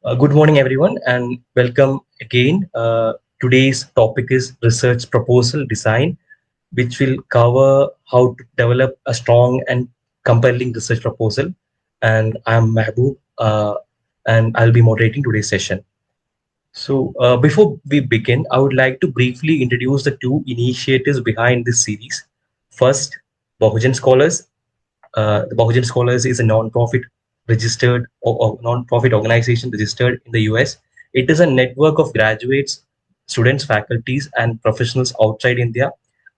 Good morning, everyone, and welcome again. Today's topic is research proposal design, which will cover how to develop a strong and compelling research proposal. And I'm Mahbub, and I'll be moderating today's session. So, before we begin, I would like to briefly introduce the two initiatives behind this series. First, Bahujan Scholars. The Bahujan Scholars is a non-profit registered or non-profit organization registered in the US. It is a network of graduates, students, faculties, and professionals outside India.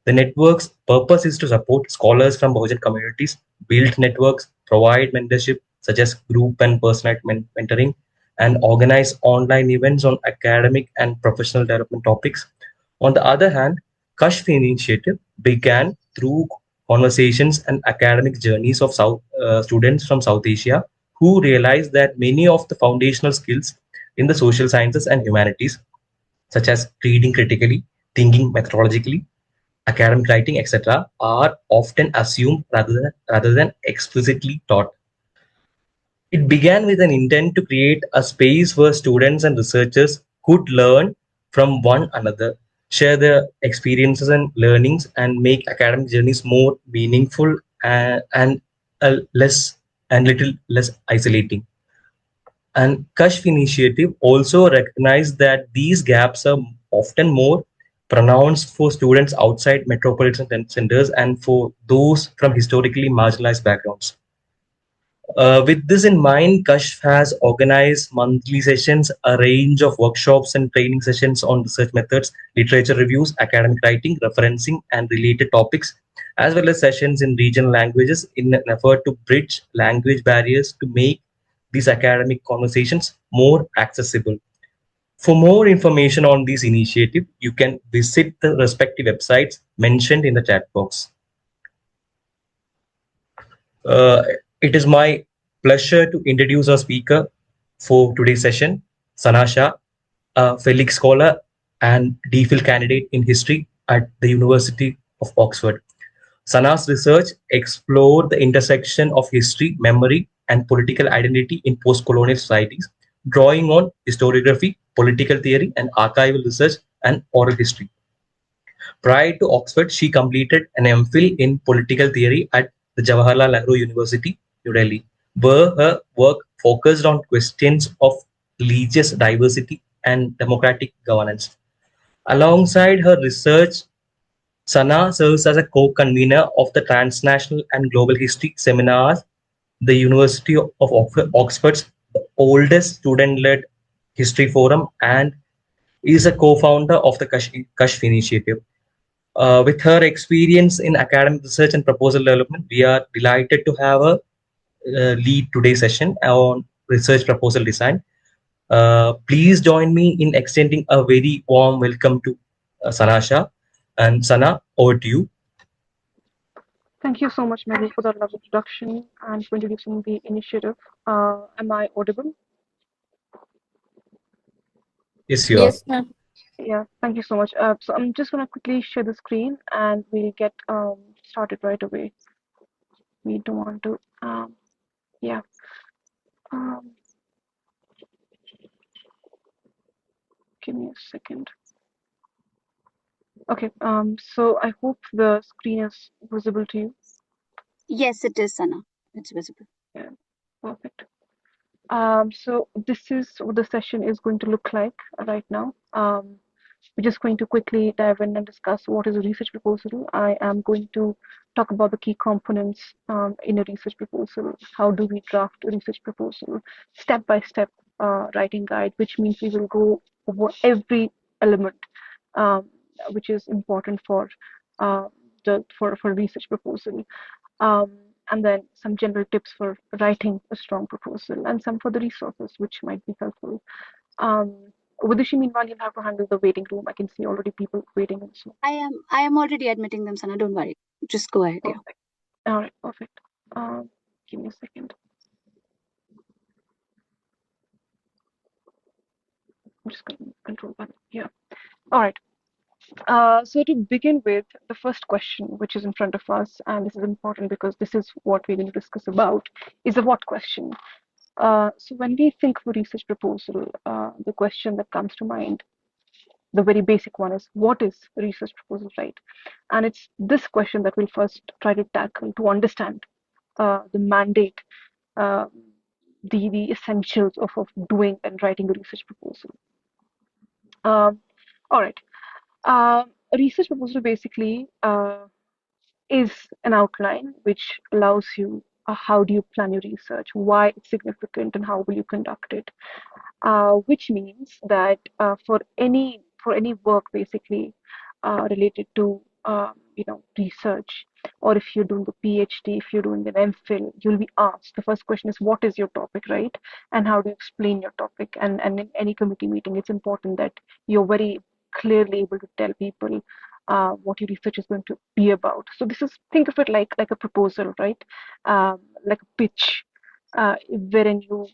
The network's purpose is to support scholars from Bahujan communities, build networks, provide mentorship such as group and personal mentoring, and organize online events on academic and professional development topics. On the other hand, Kashf Initiative began through conversations and academic journeys of students from South Asia who realized that many of the foundational skills in the social sciences and humanities, such as reading critically, thinking methodologically, academic writing, etc., are often assumed rather than explicitly taught. It began with an intent to create a space where students and researchers could learn from one another, share their experiences and learnings, and make academic journeys more meaningful and less and little less isolating. And Kashf Initiative also recognized that these gaps are often more pronounced for students outside metropolitan centers and for those from historically marginalized backgrounds. With this in mind, Kashf has organized monthly sessions, a range of workshops and training sessions on research methods, literature reviews, academic writing, referencing, and related topics, as well as sessions in regional languages in an effort to bridge language barriers to make these academic conversations more accessible. For more information on this initiative, you can visit the respective websites mentioned in the chat box. Uh, it is my pleasure to introduce our speaker for today's session, Sana Shah, a Felix Scholar and DPhil candidate in history at the University of Oxford. Sana's research explored the intersection of history, memory, and political identity in post-colonial societies, drawing on historiography, political theory, and archival research and oral history. Prior to Oxford, she completed an MPhil in political theory at the Jawaharlal Nehru University, New Delhi, where her work focused on questions of religious diversity and democratic governance. Alongside her research, Sana serves as a co-convener of the Transnational and Global History Seminars, the University of Oxford's oldest student-led history forum, and is a co-founder of the Kashf Initiative. With her experience in academic research and proposal development, we are delighted to have her lead today's session on research proposal design. Please join me in extending a very warm welcome to Sana Shah. And Sana, over to you. Thank you so much, Mary, for that lovely introduction and for introducing the initiative. Am I audible? Yes, you are. Yes, ma'am. Yeah, thank you so much. So I'm just gonna quickly share the screen and we'll get started right away. We don't want to, yeah. Um, Give me a second. Okay. So I hope the screen is visible to you. Yes, it is, Sana. It's visible. Yeah, perfect. So this is what the session is going to look like right now. We're just going to quickly dive in and discuss what is a research proposal. I am going to talk about the key components in a research proposal. How do we draft a research proposal? Step by step writing guide, which means we will go over every element um, which is important for uh, for research proposal. Um, and then some general tips for writing a strong proposal and some for the resources which might be helpful. Vidushi, meanwhile, you'll have to handle the waiting room. I can see already people waiting and so. I am already admitting them, Sana. Don't worry. Just go ahead. Yeah. Perfect. All right, perfect. Give me a second. I'm just going to control button. Yeah. All right. So to begin with, the first question which is in front of us, and this is important because this is what we're going to discuss about, is the what question. So when we think of a research proposal, the question that comes to mind, the very basic one is, what is a research proposal, right? And it's this question that we'll first try to tackle to understand the mandate, uh, the essentials of doing and writing a research proposal. Um, all right. A research proposal basically is an outline which allows you how do you plan your research, why it's significant, and how will you conduct it. Which means that for any work basically related to research, or if you're doing a PhD, if you're doing an MPhil, you'll be asked the first question is what is your topic, right? And how do you explain your topic? And in any committee meeting, it's important that you're very clearly able to tell people what your research is going to be about. So this is, think of it like a proposal, right? Like a pitch, wherein you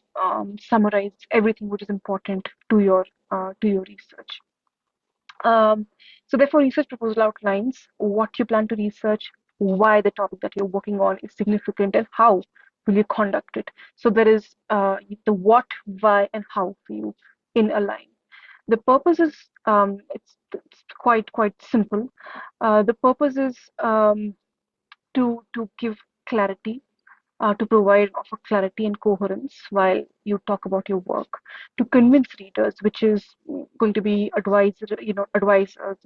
summarize everything which is important to your research. Um, so therefore, research proposal outlines what you plan to research, why the topic that you're working on is significant, and how will you conduct it. So there is the what, why, and how for you in a line. The purpose is it's quite simple. The purpose is to give clarity, to provide offer clarity and coherence while you talk about your work, to convince readers, which is going to be advisors in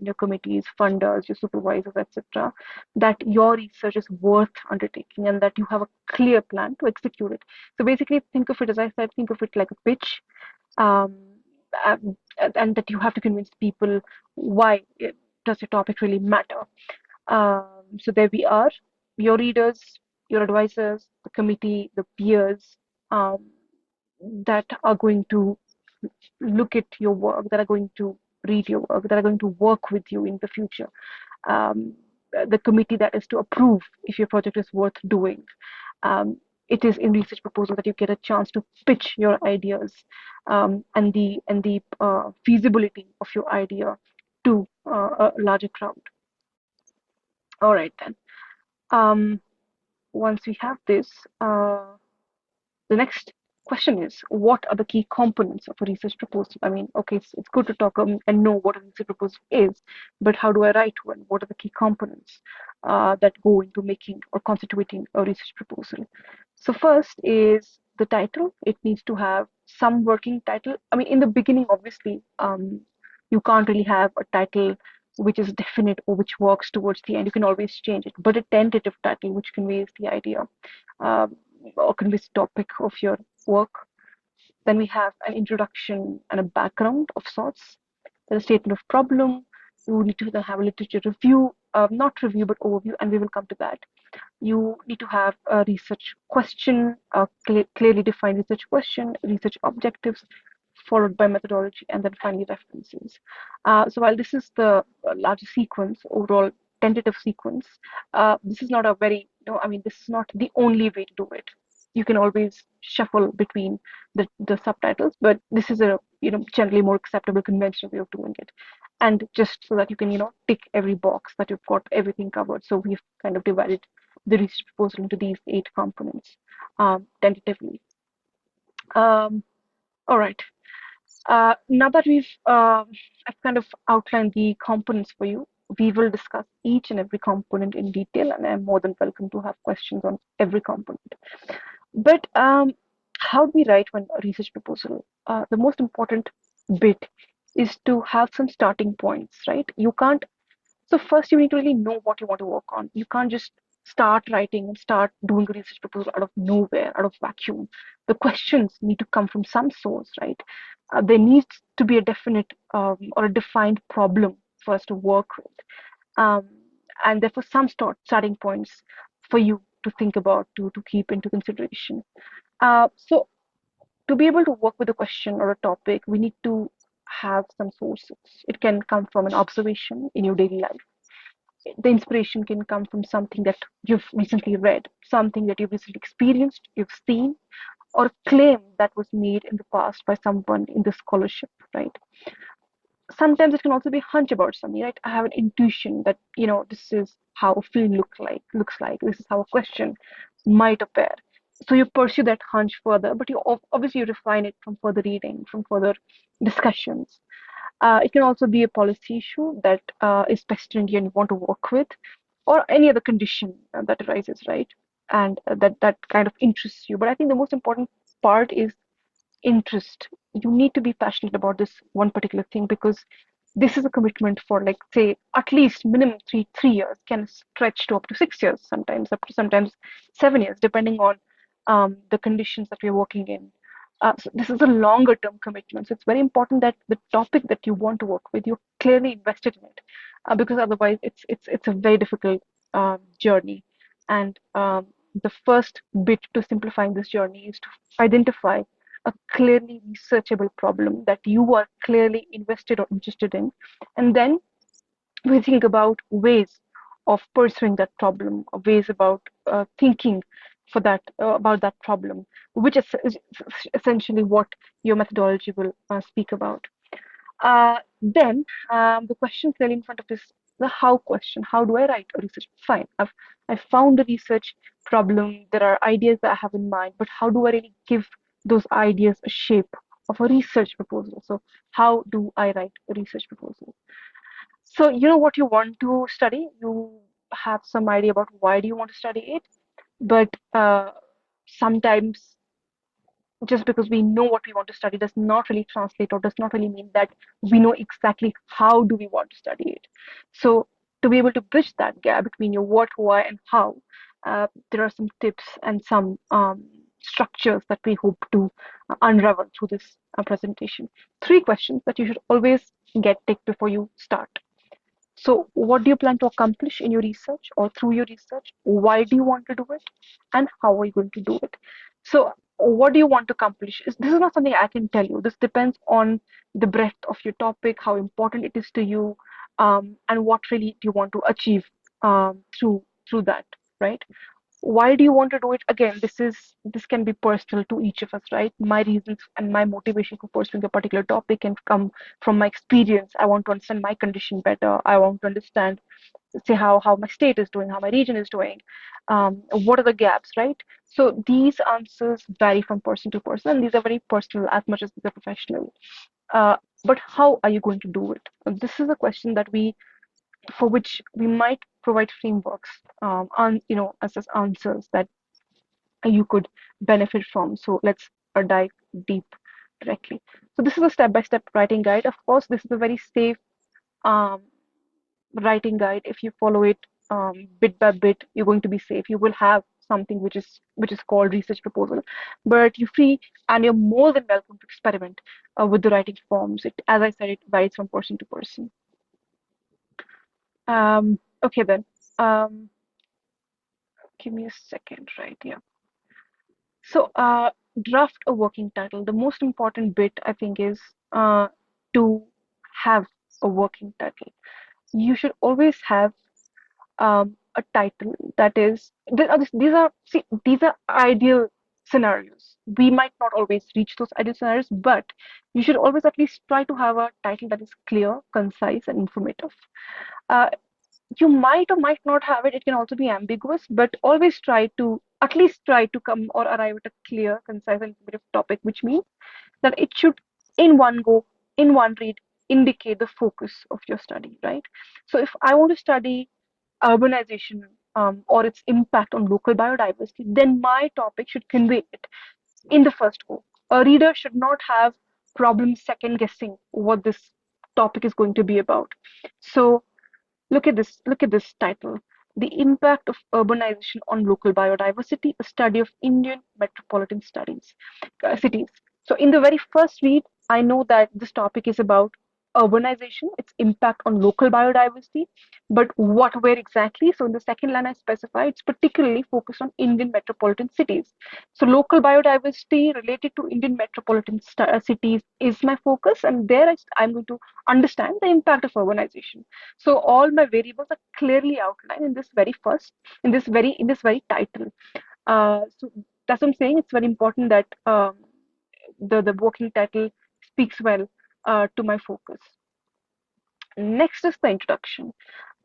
your committees, funders, your supervisors, etc., that your research is worth undertaking and that you have a clear plan to execute it. So basically, think of it, as I said, think of it like a pitch, um, um, and that you have to convince people why does your topic really matter. So there we are, your readers, your advisors, the committee, the peers um, that are going to look at your work, that are going to read your work, that are going to work with you in the future. Um, the committee that is to approve if your project is worth doing. It is in research proposal that you get a chance to pitch your ideas, and the feasibility of your idea to a larger crowd. All right then. Um, Once we have this, the next question is, what are the key components of a research proposal? I mean, okay, it's good to talk and know what a research proposal is, but how do I write one? What are the key components that go into making or constituting a research proposal? So first is the title. It needs to have some working title. I mean, in the beginning, obviously, you can't really have a title which is definite or which works towards the end. You can always change it, but a tentative title which conveys the idea um, or conveys the topic of your work. Then we have an introduction and a background of sorts. There's a statement of problem. You need to then have a literature review, not review, but overview, and we will come to that. You need to have a research question, a clearly defined research question, research objectives, followed by methodology, and then finally references. So while this is the larger sequence, overall tentative sequence, this is not a very, I mean, this is not the only way to do it. You can always shuffle between the subtitles, but this is a generally more acceptable conventional way of doing it. And just so that you can tick every box that you've got everything covered. So we've kind of divided the research proposal into these 8 components tentatively. All right. Now that I've kind of outlined the components for you, we will discuss each and every component in detail, and I'm more than welcome to have questions on every component. But how do we write one research proposal? The most important bit is to have some starting points, right? You can't. So first, you need to really know what you want to work on. You can't just start writing and start doing a research proposal out of nowhere, out of vacuum. The questions need to come from some source, right? There needs to be a definite or a defined problem for us to work with, um, and therefore some starting points for you to think about, to keep into consideration. So to be able to work with a question or a topic, we need to have some sources. It can come from an observation in your daily life. The inspiration can come from something that you've recently read, something that you've recently experienced, you've seen, or a claim that was made in the past by someone in the scholarship, right? Sometimes it can also be a hunch about something, right? I have an intuition that, this is how a film looks like, this is how a question might appear. So you pursue that hunch further, but you obviously you refine it from further reading, from further discussions. It can also be a policy issue that is pestering you and you want to work with, or any other condition that arises, right? And that kind of interests you. But I think the most important part is interest. You need to be passionate about this one particular thing, because this is a commitment for, like, say, at least minimum 3 years, can stretch to up to 6 years, sometimes up to sometimes 7 years, depending on the conditions that we're working in. So this is a longer term commitment. So it's very important that the topic that you want to work with, you're clearly invested in it, because otherwise it's a very difficult journey. And the first bit to simplifying this journey is to identify a clearly researchable problem that you are clearly invested or interested in. And then we think about ways of pursuing that problem, or ways about thinking for that about that problem, which is essentially what your methodology will speak about. Then the question clearly in front of is the how question. How do I write a research? Fine, I found the research problem. There are ideas that I have in mind, but how do I really give those ideas a shape of a research proposal? So how do I write a research proposal? So you know what you want to study. You have some idea about why do you want to study it, but sometimes just because we know what we want to study does not really translate, or does not really mean that we know exactly how do we want to study it. So to be able to bridge that gap between your what, why, and how, there are some tips and some structures that we hope to unravel through this presentation. Three questions that you should always get ticked before you start. So, what do you plan to accomplish in your research or through your research? Why do you want to do it? And how are you going to do it? So, what do you want to accomplish? This is not something I can tell you. This depends on the breadth of your topic, how important it is to you, and what really do you want to achieve through that, right? Why do you want to do it? Again, this can be personal to each of us, right? My reasons and my motivation for pursuing a particular topic can come from my experience. I want to understand my condition better. I want to understand, say, how my state is doing, how my region is doing, what are the gaps, right? So these answers vary from person to person, and these are very personal as much as they're professional. But how are you going to do it? This is a question that we for which we might provide frameworks, on as answers that you could benefit from. So let's dive deep directly. So this is a step-by-step writing guide. Of course, this is a very safe um, writing guide. If you follow it bit by bit, you're going to be safe. You will have something which is called research proposal, but you're free and you're more than welcome to experiment with the writing forms. As I said, it varies from person to person. Okay then. Um, Give me a second, right? Yeah. So, draft a working title. The most important bit, I think, is to have a working title. You should always have a title that is. These are ideal scenarios. We might not always reach those ideal scenarios, but you should always at least try to have a title that is clear, concise, and informative. Uh, you might or might not have it. It can also be ambiguous, but always try to at least try to come or arrive at a clear, concise, and informative topic, which means that it should, in one go, in one read, indicate the focus of your study, right? So if I want to study urbanization, or its impact on local biodiversity, then my topic should convey it in the first go. A reader should not have problems second guessing what this topic is going to be about. So look at this title. The Impact of Urbanization on Local Biodiversity, a study of Indian metropolitan cities. So in the very first read, I know that this topic is about urbanization, its impact on local biodiversity, but what, where exactly? So in the second line, I specify it's particularly focused on Indian metropolitan cities. So local biodiversity related to Indian metropolitan cities is my focus, and there I'm going to understand the impact of urbanization. So all my variables are clearly outlined in this very title. So that's what I'm saying. It's very important that the working title speaks well to my focus. Next is the introduction.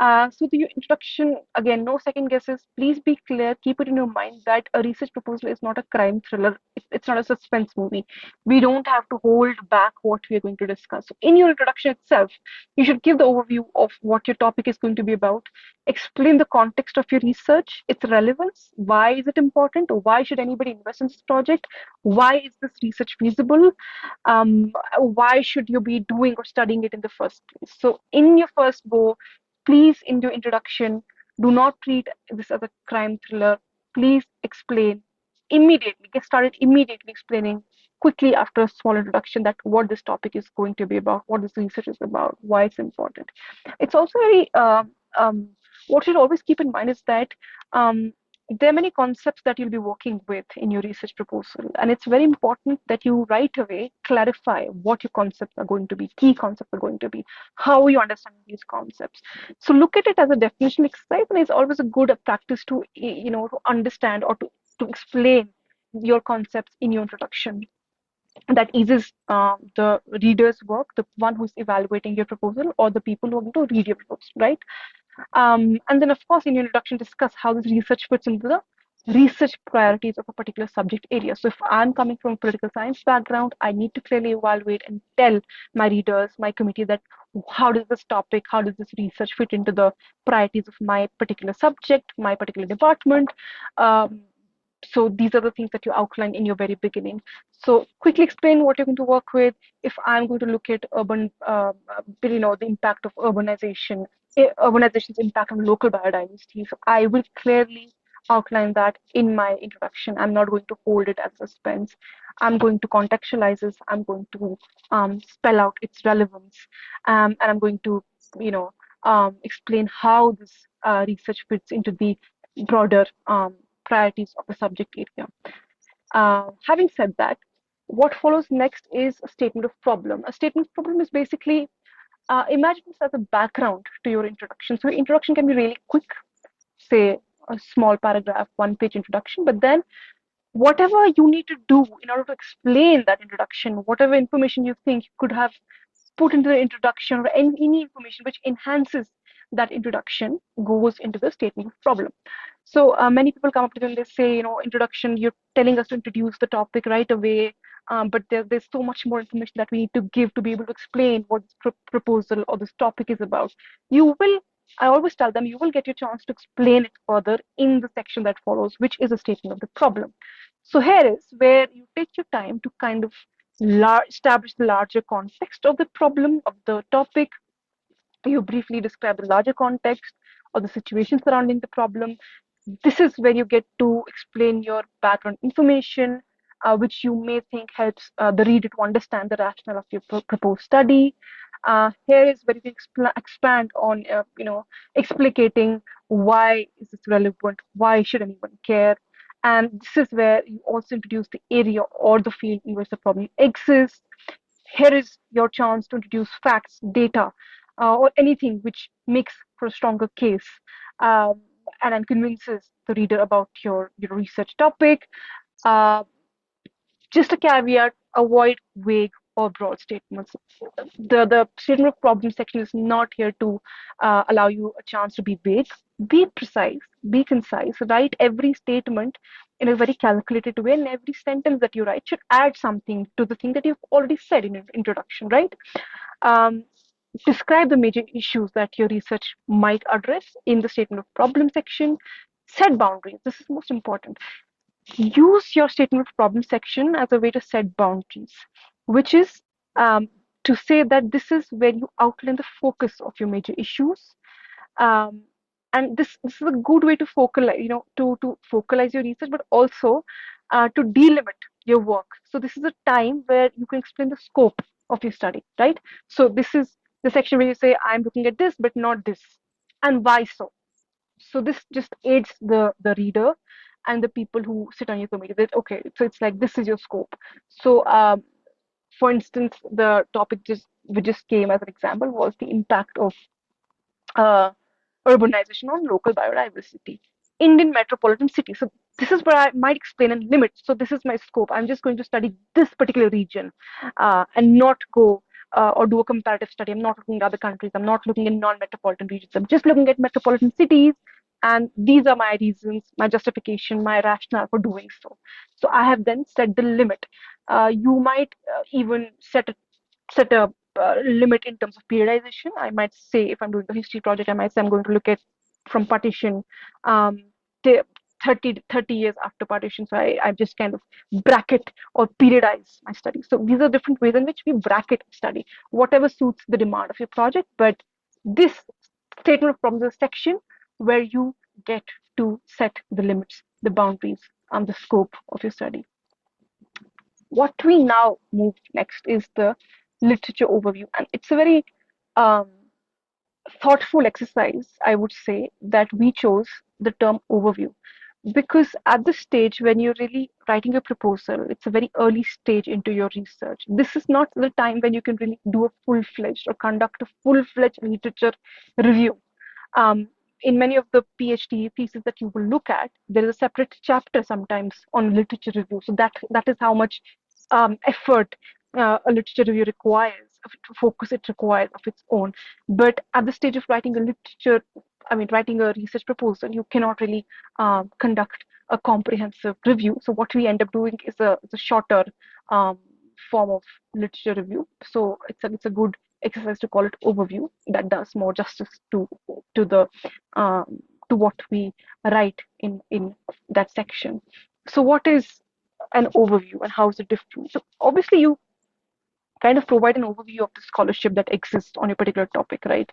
So the introduction, again, no second guesses. Please be clear. Keep it in your mind that a research proposal is not a crime thriller. It's not a suspense movie. We don't have to hold back what we are going to discuss. So in your introduction itself, you should give the overview of what your topic is going to be about. Explain the context of your research, its relevance. Why is it important? Why should anybody invest in this project? Why is this research feasible? Why should you be doing or studying it in the first place? So in your first go, please, in your introduction, do not treat this as a crime thriller. Please explain immediately, get started immediately explaining quickly after a small introduction that what this topic is going to be about, what this research is about, why it's important. It's also very, what you should always keep in mind is that um, there are many concepts that you'll be working with in your research proposal, and it's very important that you right away clarify what your concepts are going to be, key concepts are going to be, how you understand these concepts. So look at it as a definition exercise, and it's always a good practice to to understand or to explain your concepts in your introduction. That eases the reader's work, the one who's evaluating your proposal, or the people who are going to read your proposal, right? And then, of course, in your introduction, discuss how this research fits into the research priorities of a particular subject area. So, if I'm coming from a political science background, I need to clearly evaluate and tell my readers, my committee, that how does this topic, how does this research fit into the priorities of my particular subject, my particular department. Um, so these are the things that you outline in your very beginning. So quickly explain what you're going to work with. If I'm going to look at the impact of urbanization's impact on local biodiversity. So I will clearly outline that in my introduction. I'm not going to hold it as suspense. I'm going to contextualize this. I'm going to spell out its relevance, and I'm going to, explain how this research fits into the broader priorities of the subject area. Having said that, what follows next is a statement of problem. A statement of problem is basically imagine this as a background to your introduction. So, your introduction can be really quick, say a small paragraph, one-page introduction, but then whatever you need to do in order to explain that introduction, whatever information you think you could have put into the introduction, or any information which enhances that introduction, goes into the statement of problem. So many people come up to them and they say, introduction, you're telling us to introduce the topic right away, but there's so much more information that we need to give to be able to explain what this proposal or this topic is about. You will, I always tell them, you will get your chance to explain it further in the section that follows, which is a statement of the problem. So here is where you take your time to kind of establish the larger context of the problem, of the topic. You briefly describe the larger context or the situation surrounding the problem. This is where you get to explain your background information, which you may think helps the reader to understand the rationale of your proposed study. Here is where you can expand on, explicating why is this relevant, why should anyone care, and this is where you also introduce the area or the field in which the problem exists. Here is your chance to introduce facts, data, or anything which makes for a stronger case, um, and then convinces the reader about your research topic. Uh, just a caveat, avoid vague or broad statements. The statement of problem section is not here to allow you a chance to be vague. Be precise, be concise. Write every statement in a very calculated way, and every sentence that you write should add something to the thing that you've already said in your introduction, right? Um, Describe the major issues that your research might address in the statement of problem section. Set boundaries. This is most important. Use your statement of problem section as a way to set boundaries, which is to say that this is where you outline the focus of your major issues. Um, and this is a good way to focalize, to focalize your research, but also to delimit your work. So this is a time where you can explain the scope of your study, right? So this is the section where you say, I'm looking at this, but not this. And why so? So this just aids the reader and the people who sit on your committee that, okay, so it's like this is your scope. So for instance, the topic we just came as an example was the impact of uh, urbanization on local biodiversity. Indian metropolitan cities. So this is where I might explain and limit. So this is my scope. I'm just going to study this particular region and not go or do a comparative study. I'm not looking at other countries. I'm not looking at non-metropolitan regions. I'm just looking at metropolitan cities. And these are my reasons, my justification, my rationale for doing so. So I have then set the limit. You might even set a limit in terms of periodization. I might say if I'm doing a history project, I might say I'm going to look at from partition um, to 30 years after partition. So I just kind of bracket or periodize my study. So these are different ways in which we bracket study, whatever suits the demand of your project. But this statement of problems is a section where you get to set the limits, the boundaries, and the scope of your study. What we now move next is the literature overview, and it's a very um, thoughtful exercise, I would say, that we chose the term overview because at this stage, when you're really writing a proposal, it's a very early stage into your research. This is not the time when you can really do a full-fledged or conduct a full-fledged literature review. Um, in many of the PhD theses that you will look at, there is a separate chapter sometimes on literature review. So that is how much effort a literature review requires, focus it requires of its own. But at the stage of writing a literature, I mean, writing a research proposal, you cannot really conduct a comprehensive review. So what we end up doing is a shorter um, form of literature review. So it's a good exercise to call it overview. That does more justice to the to what we write in that section. So what is an overview and how is it different? So obviously you kind of provide an overview of the scholarship that exists on a particular topic, right?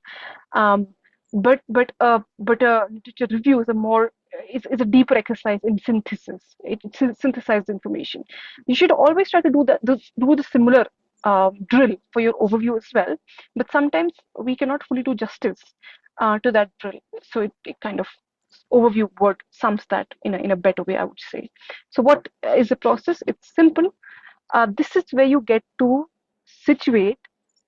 Um, but literature review is a more is a deeper exercise in synthesis. It synthesizes information. You should always try to do the similar drill for your overview as well. But sometimes we cannot fully do justice to that drill. So it kind of overview word sums that in a better way, I would say. So what is the process? It's simple. This is where you get to situate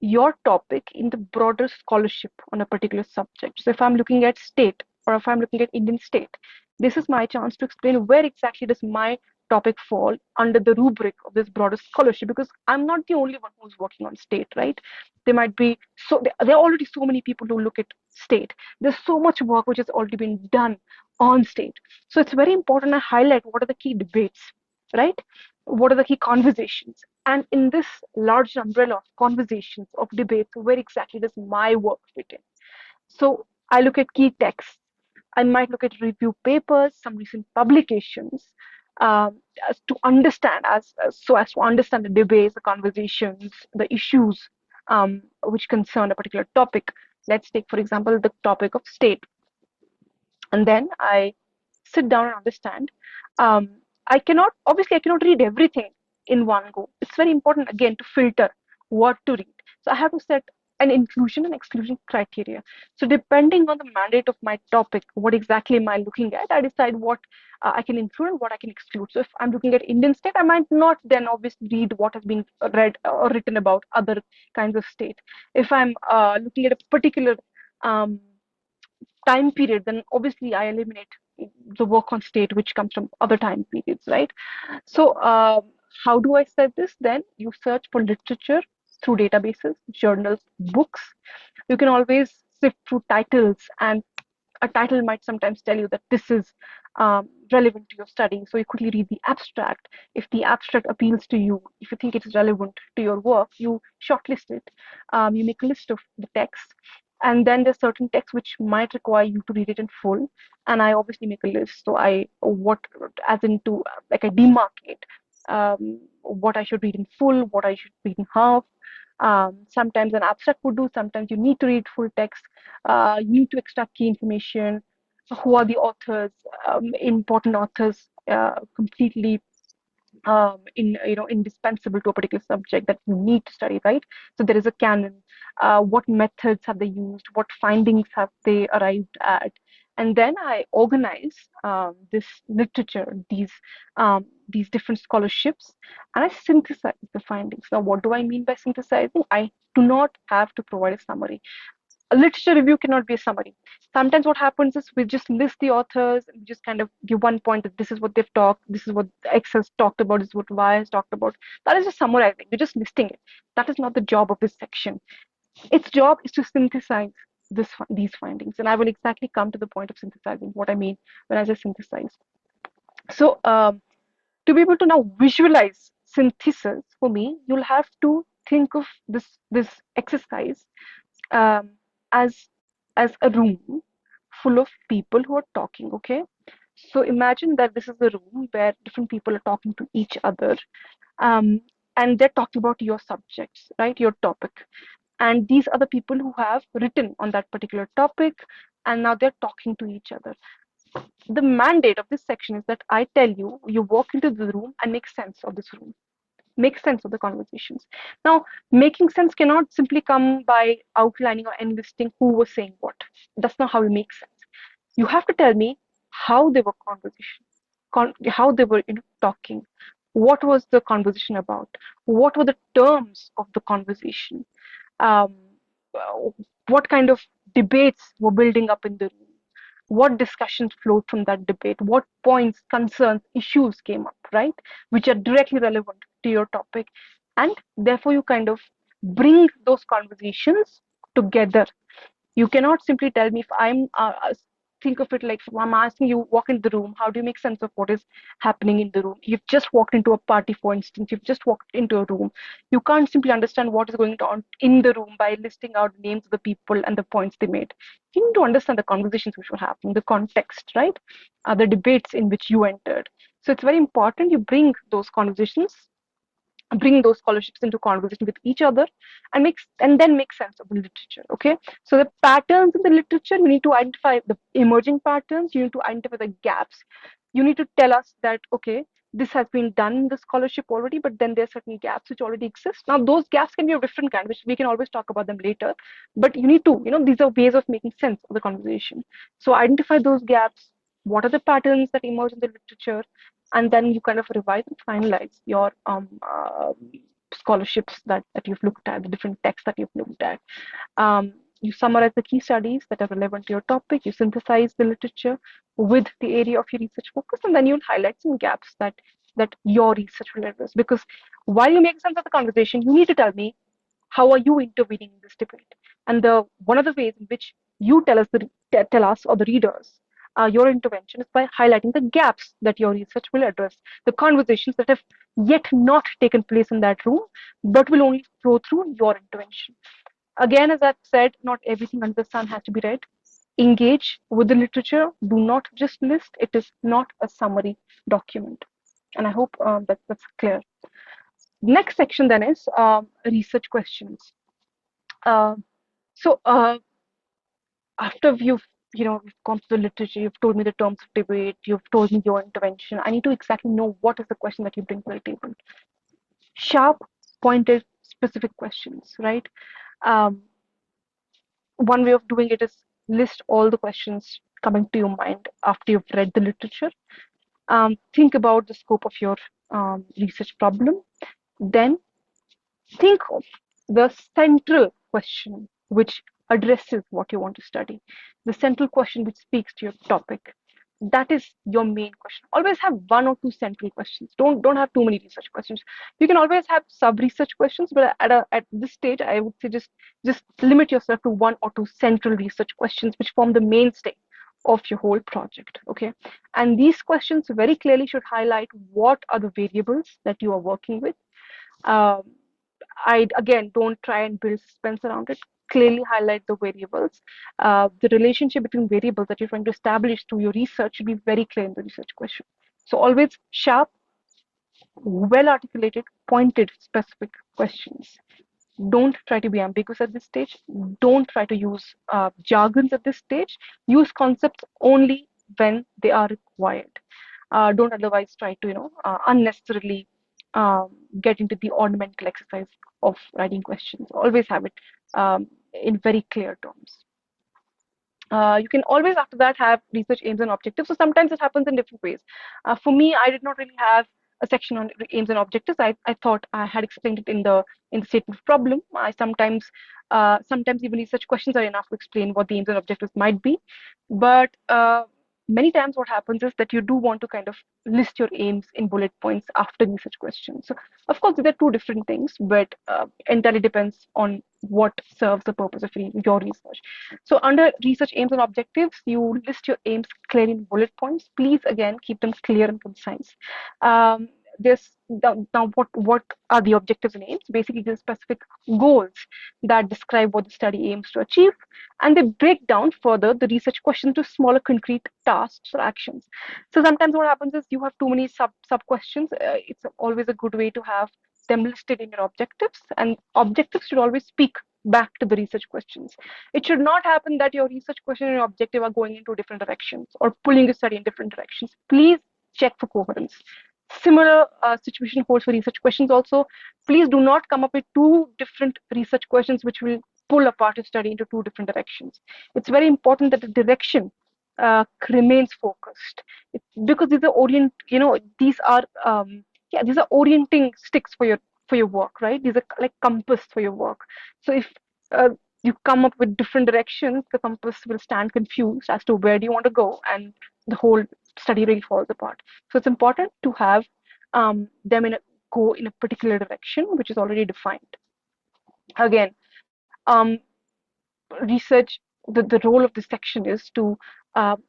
your topic in the broader scholarship on a particular subject. So if I'm looking at state or if I'm looking at Indian state, this is my chance to explain where exactly does my topic fall under the rubric of this broader scholarship, because I'm not the only one who's working on state, right? There might be there are already so many people who look at state. There's so much work which has already been done on state. So it's very important I highlight what are the key debates, right? What are the key conversations? And in this large umbrella of conversations, of debates, where exactly does my work fit in? So I look at key texts. I might look at review papers, some recent publications, as to understand, so as to understand the debates, the conversations, the issues which concern a particular topic. Let's take, for example, the topic of state, and then I sit down and understand. Um, I cannot read everything in one go. It's very important again to filter what to read. So I have to set an inclusion and exclusion criteria. So depending on the mandate of my topic, what exactly am I looking at, I decide what I can include and what I can exclude. So if I'm looking at Indian state, I might not then obviously read what has been read or written about other kinds of state. If I'm looking at a particular um, time period, then obviously I eliminate the work on state which comes from other time periods, right? So how do I set this? Then you search for literature through databases, journals, books. You can always sift through titles, and a title might sometimes tell you that this is relevant to your study. So you quickly read the abstract. If the abstract appeals to you, if you think it is relevant to your work, you shortlist it. You make a list of the text. And then there's certain text which might require you to read it in full. And I obviously make a list. So as into, like I demarcate what I should read in full, what I should read in half. Sometimes an abstract would do, sometimes you need to read full text, you need to extract key information, who are the authors, important authors, completely indispensable to a particular subject that you need to study, right? So there is a canon. What methods have they used? What findings have they arrived at? And then I organize this literature, these different scholarships, and I synthesize the findings. Now, what do I mean by synthesizing? I do not have to provide a summary. A literature review cannot be a summary. Sometimes what happens is we just list the authors and we just kind of give one point that this is what they've talked, this is what X has talked about, this is what Y has talked about. That is just summarizing. You're just listing it. That is not the job of this section. Its job is to synthesize these findings. And I will exactly come to the point of synthesizing, what I mean when I say synthesize. So to be able to now visualize synthesis for me, you'll have to think of this exercise um, as a room full of people who are talking. Okay, so imagine that this is the room where different people are talking to each other, um, and they're talking about your subjects, right? Your topic, and these are the people who have written on that particular topic, and now they're talking to each other. The mandate of this section is that I tell you, you walk into the room and make sense of this room, make sense of the conversations. Now, making sense cannot simply come by outlining or enlisting who was saying what. That's not how you make sense. You have to tell me how they were how they were talking. What was the conversation about? What were the terms of the conversation? Um, uh, what kind of debates were building up in the room? What discussions flowed from that debate? What points, concerns, issues came up, right? Which are directly relevant to your topic. And therefore, you kind of bring those conversations together. You cannot simply tell me if think of it like if I'm asking you, walk into the room, how do you make sense of what is happening in the room? You've just walked into a party, for instance, you've just walked into a room. You can't simply understand what is going on in the room by listing out the names of the people and the points they made. You need to understand the conversations which were happening, the context, right? The debates in which you entered. So it's very important you bring those scholarships into conversation with each other and then make sense of the literature. Okay, so the patterns in the literature, you need to identify the emerging patterns, you need to identify the gaps, you need to tell us that okay, this has been done in the scholarship already, but then there are certain gaps which already exist. Now those gaps can be of different kind, which we can always talk about them later, but you need to, these are ways of making sense of the conversation. So identify those gaps, what are the patterns that emerge in the literature, and then you kind of revise and finalize your scholarships that you've looked at, the different texts that you've looked at. You summarize the key studies that are relevant to your topic, you synthesize the literature with the area of your research focus, and then you'll highlight some gaps that your research will address. Because while you make sense of the conversation, you need to tell me how are you intervening in this debate. And the one of the ways in which you tell us or the readers your intervention is by highlighting the gaps that your research will address, the conversations that have yet not taken place in that room, but will only flow through your intervention. Again, as I've said, not everything under the sun has to be read. Engage with the literature. Do not just list. It is not a summary document. And I hope that's clear. Next section then is research questions. Uh, so after you've gone through the literature, you've told me the terms of debate, you've told me your intervention. I need to exactly know what is the question that you bring to the table. Sharp, pointed, specific questions, right? Um, One way of doing it is list all the questions coming to your mind after you've read the literature. Think about the scope of your research problem. Then think of the central question which addresses what you want to study, the central question which speaks to your topic. That is your main question. Always have one or two central questions. Don't have too many research questions. You can always have sub research questions, but at this stage, I would say just limit yourself to one or two central research questions which form the mainstay of your whole project. Okay, and these questions very clearly should highlight what are the variables that you are working with. um, I again don't try and build suspense around it. Clearly highlight the variables. The relationship between variables that you're trying to establish through your research should be very clear in the research question. So always sharp, well articulated, pointed, specific questions. Don't try to be ambiguous at this stage. Don't try to use jargons at this stage. Use concepts only when they are required. Don't otherwise try to, unnecessarily get into the ornamental exercise of writing questions. Always have it in very clear terms. You can always after that have research aims and objectives. So sometimes it happens in different ways. For me, I did not really have a section on aims and objectives. I thought I had explained it in the statement of problem. I sometimes even research questions are enough to explain what the aims and objectives might be, but many times what happens is that you do want to kind of list your aims in bullet points after research questions. So of course, these are two different things, but entirely depends on what serves the purpose of your research. So under research aims and objectives, you list your aims clearly in bullet points. Please again keep them clear and concise. Um, this now what are the objectives and aims? Basically, the specific goals that describe what the study aims to achieve, and they break down further the research question to smaller concrete tasks or actions. So sometimes what happens is you have too many sub questions. It's always a good way to have them listed in your objectives, and objectives should always speak back to the research questions. It should not happen that your research question and your objective are going into different directions or pulling your study in different directions. Please check for coherence. Similar situation holds for research questions also. Please do not come up with two different research questions which will pull apart your study into two different directions. It's very important that the direction remains focused. Because these are these are orienting sticks for your work, right? These are like compass for your work. So if uh, you come up with different directions, the compass will stand confused as to where do you want to go, and the whole study really falls apart. So it's important to have them go in a particular direction which is already defined. Again, research, the role of this section is to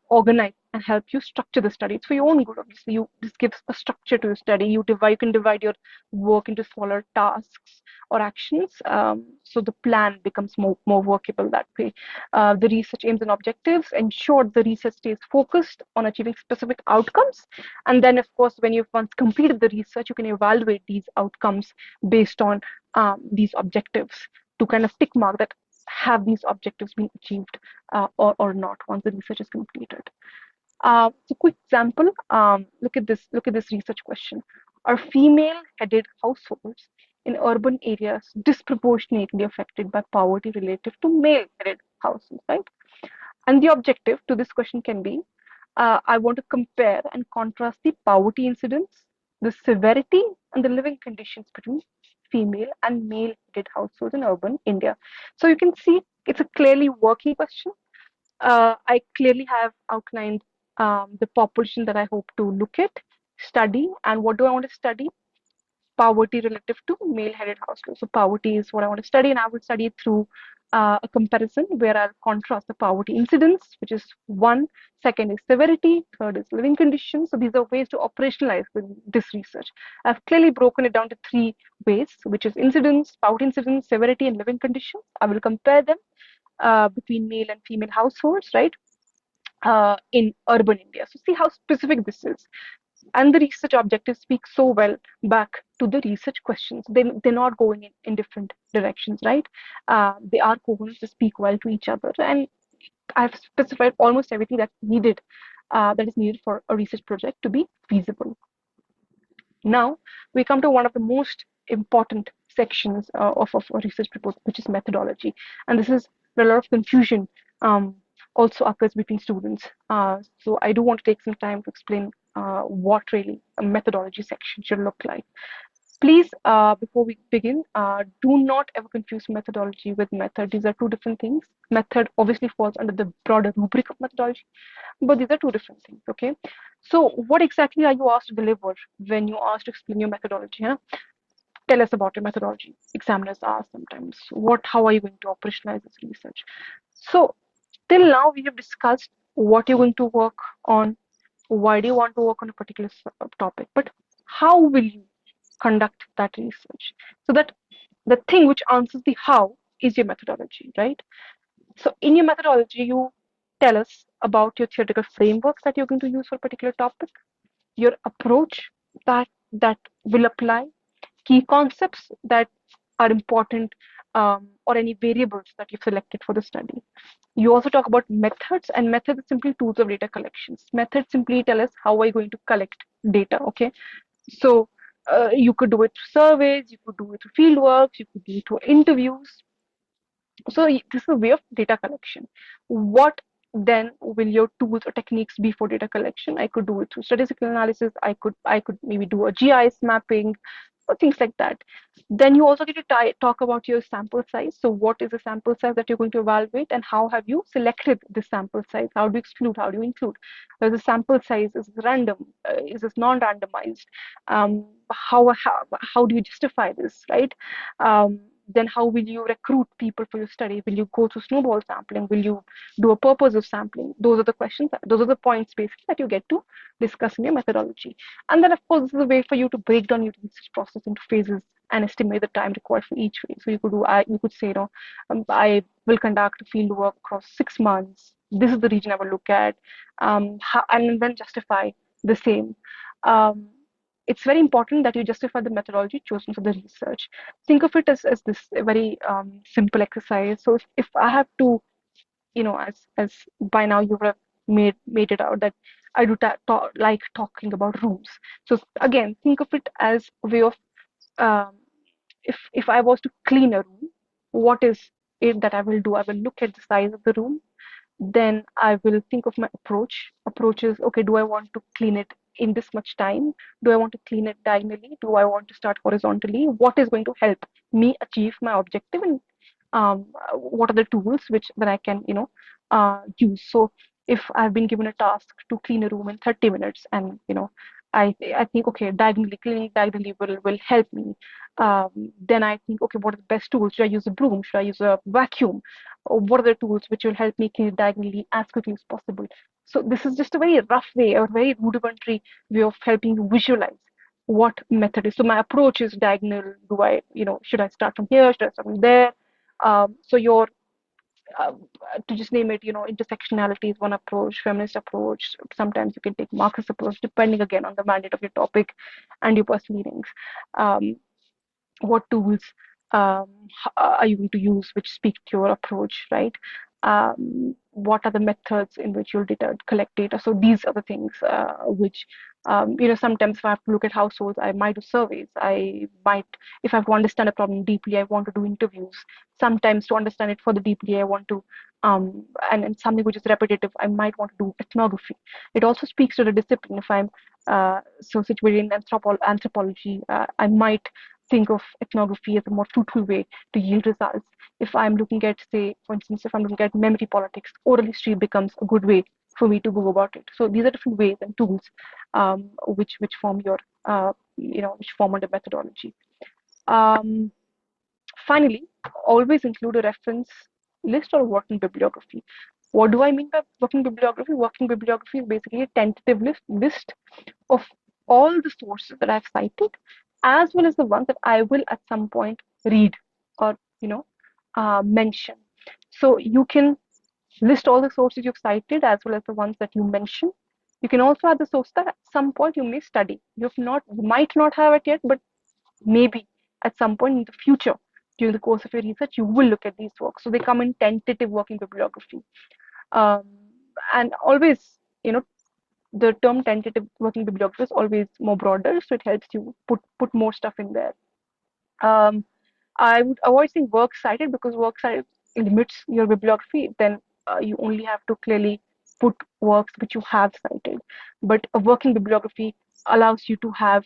organize and help you structure the study. It's for your own good, obviously. This gives a structure to your study. You can divide your work into smaller tasks or actions, so the plan becomes more workable that way. The research aims and objectives ensure the research stays focused on achieving specific outcomes, and then of course when you've once completed the research, you can evaluate these outcomes based on these objectives to kind of tick mark that have these objectives been achieved or not once the research is completed. So quick example, look at this research question. Are female-headed households in urban areas disproportionately affected by poverty relative to male-headed households, right? And the objective to this question can be, I want to compare and contrast the poverty incidence, the severity, and the living conditions between female and male-headed households in urban India. So you can see it's a clearly working question. I clearly have outlined the population that I hope to look at, study, and what do I want to study? Poverty relative to male-headed households. So poverty is what I want to study, and I will study it through a comparison where I'll contrast the poverty incidence, which is one, second is severity, third is living conditions. So these are ways to operationalize this research. I've clearly broken it down to three ways, which is incidence, poverty incidence, severity, and living conditions. I will compare them between male and female households, right? In urban India. So see how specific this is. And the research objectives speak so well back to the research questions. They're not going in different directions, right? They are coherent, they speak well to each other. And I've specified almost everything that's needed, that is needed for a research project to be feasible. Now we come to one of the most important sections of a research report, which is methodology. And this is where a lot of confusion also occurs between students. So I do want to take some time to explain what really a methodology section should look like. Please, before we begin, do not ever confuse methodology with method. These are two different things. Method obviously falls under the broader rubric of methodology, but these are two different things, okay? So what exactly are you asked to deliver when you asked to explain your methodology? Huh? Tell us about your methodology. Examiners ask sometimes, how are you going to operationalize this research? So till now, we have discussed what you're going to work on, why do you want to work on a particular topic, but how will you conduct that research? So that the thing which answers the how is your methodology, right? So in your methodology, you tell us about your theoretical frameworks that you're going to use for a particular topic, your approach that will apply, key concepts that are important, or any variables that you've selected for the study. You also talk about methods, and methods are simply tools of data collections. Methods simply tell us how are you going to collect data, okay? So you could do it through surveys, you could do it through field works, you could do it through interviews. So this is a way of data collection. What then will your tools or techniques be for data collection? I could do it through statistical analysis. I could maybe do a GIS mapping or things like that. Then you also get to talk about your sample size. So what is the sample size that you're going to evaluate, and how have you selected the sample size? How do you exclude? How do you include? Whether the sample size is random, is this non-randomized? How do you justify this, right? Then how will you recruit people for your study? Will you go through snowball sampling? Will you do a purpose of sampling? Those are the questions, those are the points basically that you get to discuss in your methodology. And then of course this is a way for you to break down your research process into phases and estimate the time required for each phase. So you could say, I will conduct field work across 6 months. This is the region I will look at, and then justify the same. Um, it's very important that you justify the methodology chosen for the research. Think of it as this very simple exercise. So if I have to, as by now you would have made it out that I do like talking about rooms. So again, think of it as a way of, um, if I was to clean a room, what is it that I will do? I will look at the size of the room, then I will think of my approach. Approach is, okay, do I want to clean it in this much time? Do I want to clean it diagonally? Do I want to start horizontally? What is going to help me achieve my objective? And what are the tools which that I can, use? So if I've been given a task to clean a room in 30 minutes, and I think, okay, cleaning diagonally will help me. Then I think, okay, what are the best tools? Should I use a broom? Should I use a vacuum? Or what are the tools which will help me clean it diagonally as quickly as possible? So this is just a very rough way, or very rudimentary way of helping you visualize what method is. So my approach is diagonal. Should I start from here? Should I start from there? So your uh, to just name it, intersectionality is one approach, feminist approach. Sometimes you can take Marxist approach, depending again on the mandate of your topic and your personal leanings. Um, what tools are you going to use which speak to your approach, right? What are the methods in which you'll collect data? So these are the things which, sometimes if I have to look at households, I might do surveys. If I have to understand a problem deeply, I want to do interviews. Sometimes to understand it further deeply, I want to, and something which is repetitive, I might want to do ethnography. It also speaks to the discipline. If I'm so situated in anthropology, I might think of ethnography as a more fruitful way to yield results. If I'm looking at, say, for instance, if I'm looking at memory politics, oral history becomes a good way for me to go about it. So these are different ways and tools which form your, which form under methodology. Um, Finally, always include a reference list or working bibliography. What do I mean by working bibliography? Working bibliography is basically a tentative list of all the sources that I've cited, as well as the ones that I will at some point read or mention. So you can list all the sources you've cited as well as the ones that you mention. You can also add the source that at some point you may study. You might not have it yet, but maybe at some point in the future, during the course of your research, you will look at these works. So they come in tentative working bibliography. Um, and always, the term tentative working bibliography is always more broader, so it helps you put more stuff in there. Um, I would avoid saying works cited, because works cited limits your bibliography. Then you only have to clearly put works which you have cited. But a working bibliography allows you to have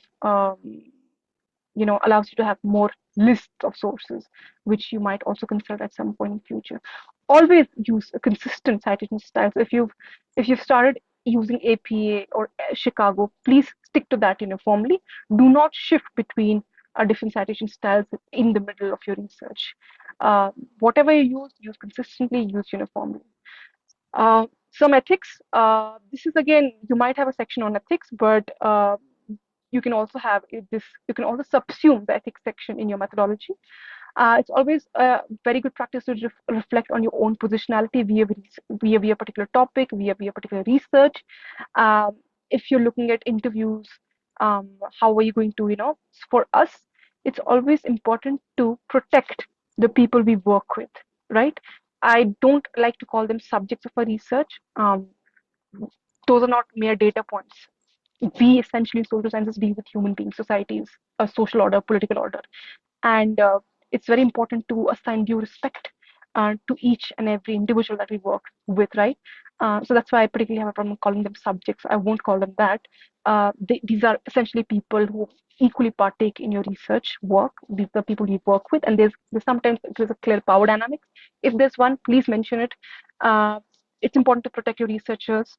more lists of sources which you might also consult at some point in future. Always use a consistent citation style. So if you've started using APA or Chicago, please stick to that uniformly. Do not shift between different citation styles in the middle of your research. Whatever you use consistently, use uniformly. Some ethics. This is, again, you might have a section on ethics, but you can also have this. You can also subsume the ethics section in your methodology. It's always a very good practice to reflect on your own positionality via a particular topic, via a particular research. If you're looking at interviews, how are you going to, for us, it's always important to protect the people we work with, right? I don't like to call them subjects of our research. Those are not mere data points. We essentially, social sciences, deal with human beings, societies, a social order, political order, and it's very important to assign due respect to each and every individual that we work with, right? So that's why I particularly have a problem calling them subjects. I won't call them that. These are essentially people who equally partake in your research work. These are people you work with, and there's sometimes there's a clear power dynamics. If there's one, please mention it. It's important to protect your researchers.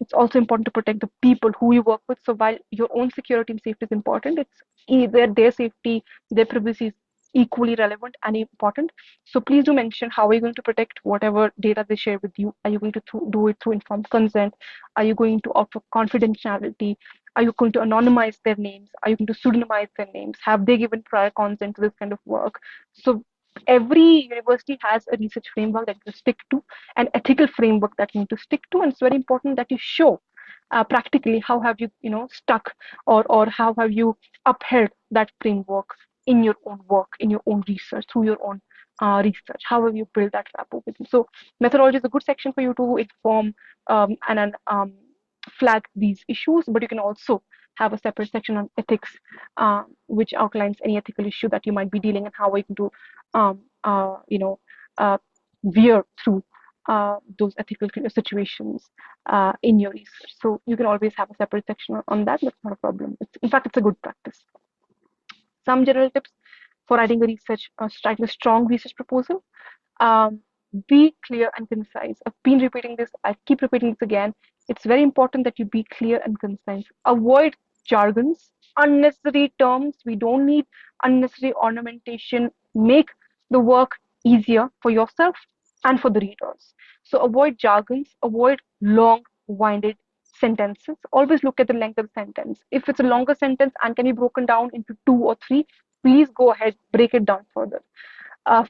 It's also important to protect the people who you work with. So while your own security and safety is important, it's either their safety, their privacy is equally relevant and important. So please do mention how are you going to protect whatever data they share with you. Are you going to do it through informed consent? Are you going to offer confidentiality? Are you going to anonymize their names? Are you going to pseudonymize their names? Have they given prior consent to this kind of work? So every university has a research framework that you stick to, an ethical framework that you need to stick to, and it's very important that you show practically how have you stuck, or how have you upheld that framework in your own work, in your own research, through your own research. How have you built that rapport with them? So methodology is a good section for you to inform and flag these issues, but you can also have a separate section on ethics, which outlines any ethical issue that you might be dealing and how are you going to um, uh, you know uh, veer through those ethical situations in your research. So you can always have a separate section on that. That's not a problem. In fact, it's a good practice. Some general tips for writing a research, writing a strong research proposal. Um, be clear and concise. I've been repeating this. I keep repeating this again. It's very important that you be clear and concise. Avoid jargons, unnecessary terms. We don't need unnecessary ornamentation. Make the work easier for yourself and for the readers. So avoid jargons. Avoid long-winded sentences. Always look at the length of the sentence. If it's a longer sentence and can be broken down into two or three, please go ahead, break it down further.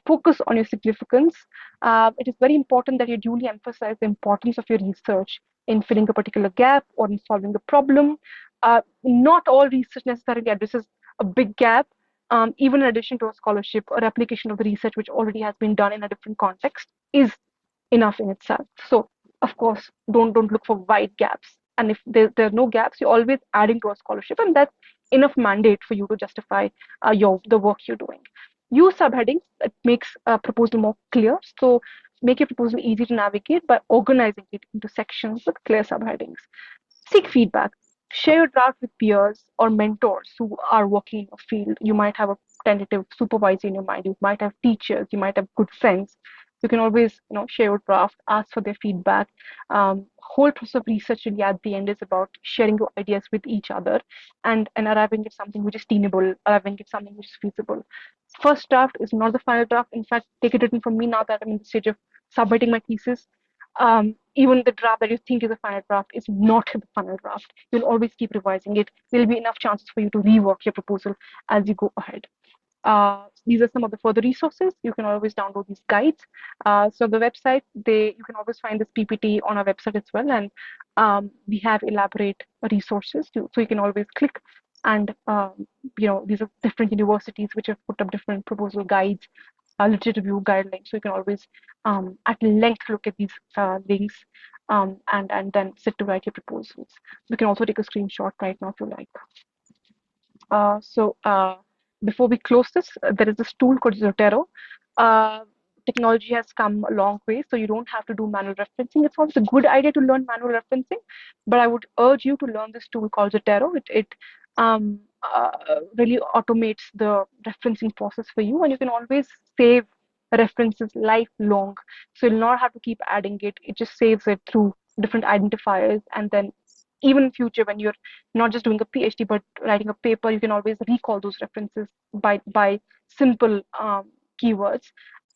Focus on your significance. It is very important that you duly emphasize the importance of your research in filling a particular gap or in solving the problem. Not all research necessarily addresses a big gap. Even in addition to a scholarship or application of the research which already has been done in a different context is enough in itself. So of course, don't look for wide gaps. And if there are no gaps, you're always adding to a scholarship, and that's enough mandate for you to justify the work you're doing. Use subheadings. It makes a proposal more clear. So make your proposal easy to navigate by organizing it into sections with clear subheadings. Seek feedback. Share your draft with peers or mentors who are working in your field. You might have a tentative supervisor in your mind. You might have teachers. You might have good friends. You can always, share your draft, ask for their feedback. Whole process of research really at the end is about sharing your ideas with each other and arriving at something which is tenable, arriving at something which is feasible. First draft is not the final draft. In fact, take it written from me now that I'm in the stage of submitting my thesis. Even the draft that you think is a final draft is not the final draft. You'll always keep revising it. There'll be enough chances for you to rework your proposal as you go ahead. These are some of the further resources. You can always download these guides. So the website, you can always find this PPT on our website as well, and we have elaborate resources so you can always click and these are different universities which have put up different proposal guides, literature review guidelines. So you can always at length look at these links and then sit to write your proposals. You can also take a screenshot right now if you like. So before we close this, there is this tool called Zotero. Uh, Technology has come a long way, so you don't have to do manual referencing. It's always a good idea to learn manual referencing, but I would urge you to learn this tool called Zotero. It um, uh, really automates the referencing process for you, and you can always save references lifelong. So you'll not have to keep adding it. It just saves it through different identifiers, and then even in future when you're not just doing a PhD but writing a paper, you can always recall those references by simple keywords.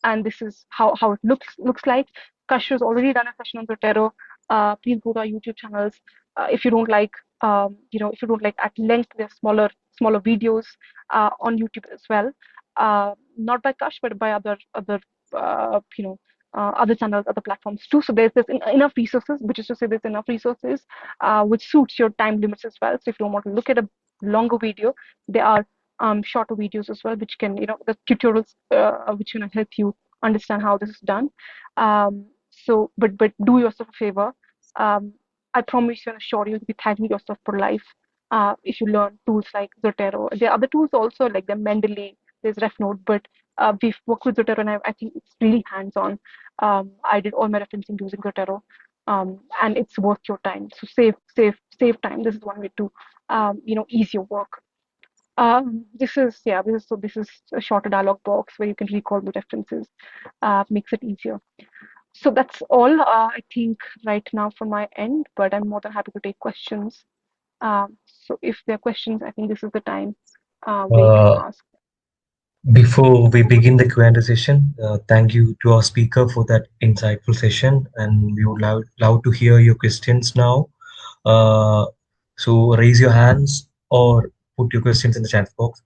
And this is how it looks like. Kashf has already done a session on Zotero. Please go to our YouTube channels. If you don't like, if you don't like at length, there's smaller videos on YouTube as well. Not by Kashf, but by other channels, other platforms too. So there's enough resources, which is to say there's enough resources which suits your time limits as well. So if you don't want to look at a longer video, there are shorter videos as well, which can, the tutorials which can help you understand how this is done. But do yourself a favor. I promise you and assure you'll be thanking yourself for life if you learn tools like Zotero. There are other tools also like the Mendeley, there's RefNote, but we've worked with Zotero and I think it's really hands-on. I did all my referencing using Zotero, and it's worth your time. So save time. This is one way to ease your work. This is a shorter dialog box where you can recall the references, makes it easier. So that's all I think right now from my end, but I'm more than happy to take questions. So if there are questions, I think this is the time where you can Uh, ask. Before we Over. begin the Q&A session, thank you to our speaker for that insightful session, and we would love to hear your questions now. Uh, so raise your hands or put your questions in the chat box.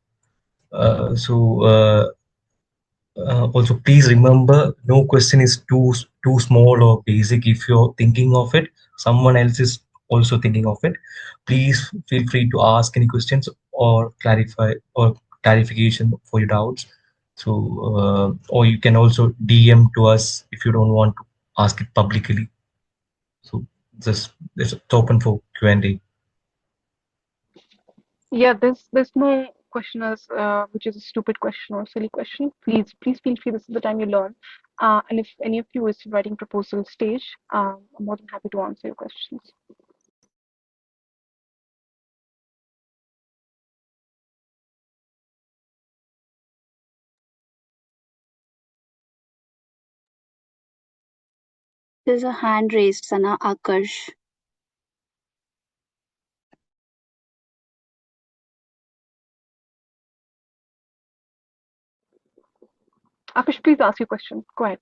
Uh, so uh, Also, please remember, no question is too small or basic. If you're thinking of it, someone else is also thinking of it. Please feel free to ask any questions or clarify or clarification for your doubts. Or you can also DM to us if you don't want to ask it publicly. So just it's open for Q&A. Yeah, there's no question as which is a stupid question or silly question. Please feel free. This is the time you learn. And if any of you is writing proposal stage, I'm more than happy to answer your questions. There's a hand raised, Sana Akarsh. Akash, please ask your question. Go ahead.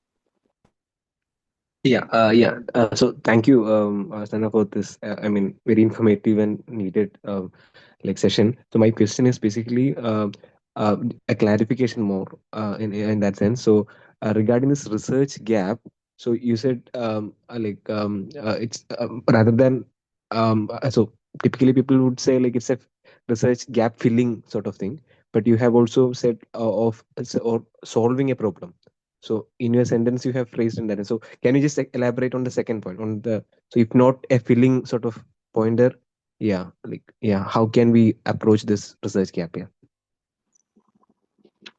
So thank you, Sana, for this. I mean, very informative and needed session. So my question is basically a clarification more in that sense. So regarding this research gap, so you said it's rather than so typically people would say like it's a research gap filling sort of thing, but you have also said or solving a problem. So in your sentence, you have phrased in that. So can you just elaborate on the second point on the so if not a filling sort of pointer, how can we approach this research gap? Yeah.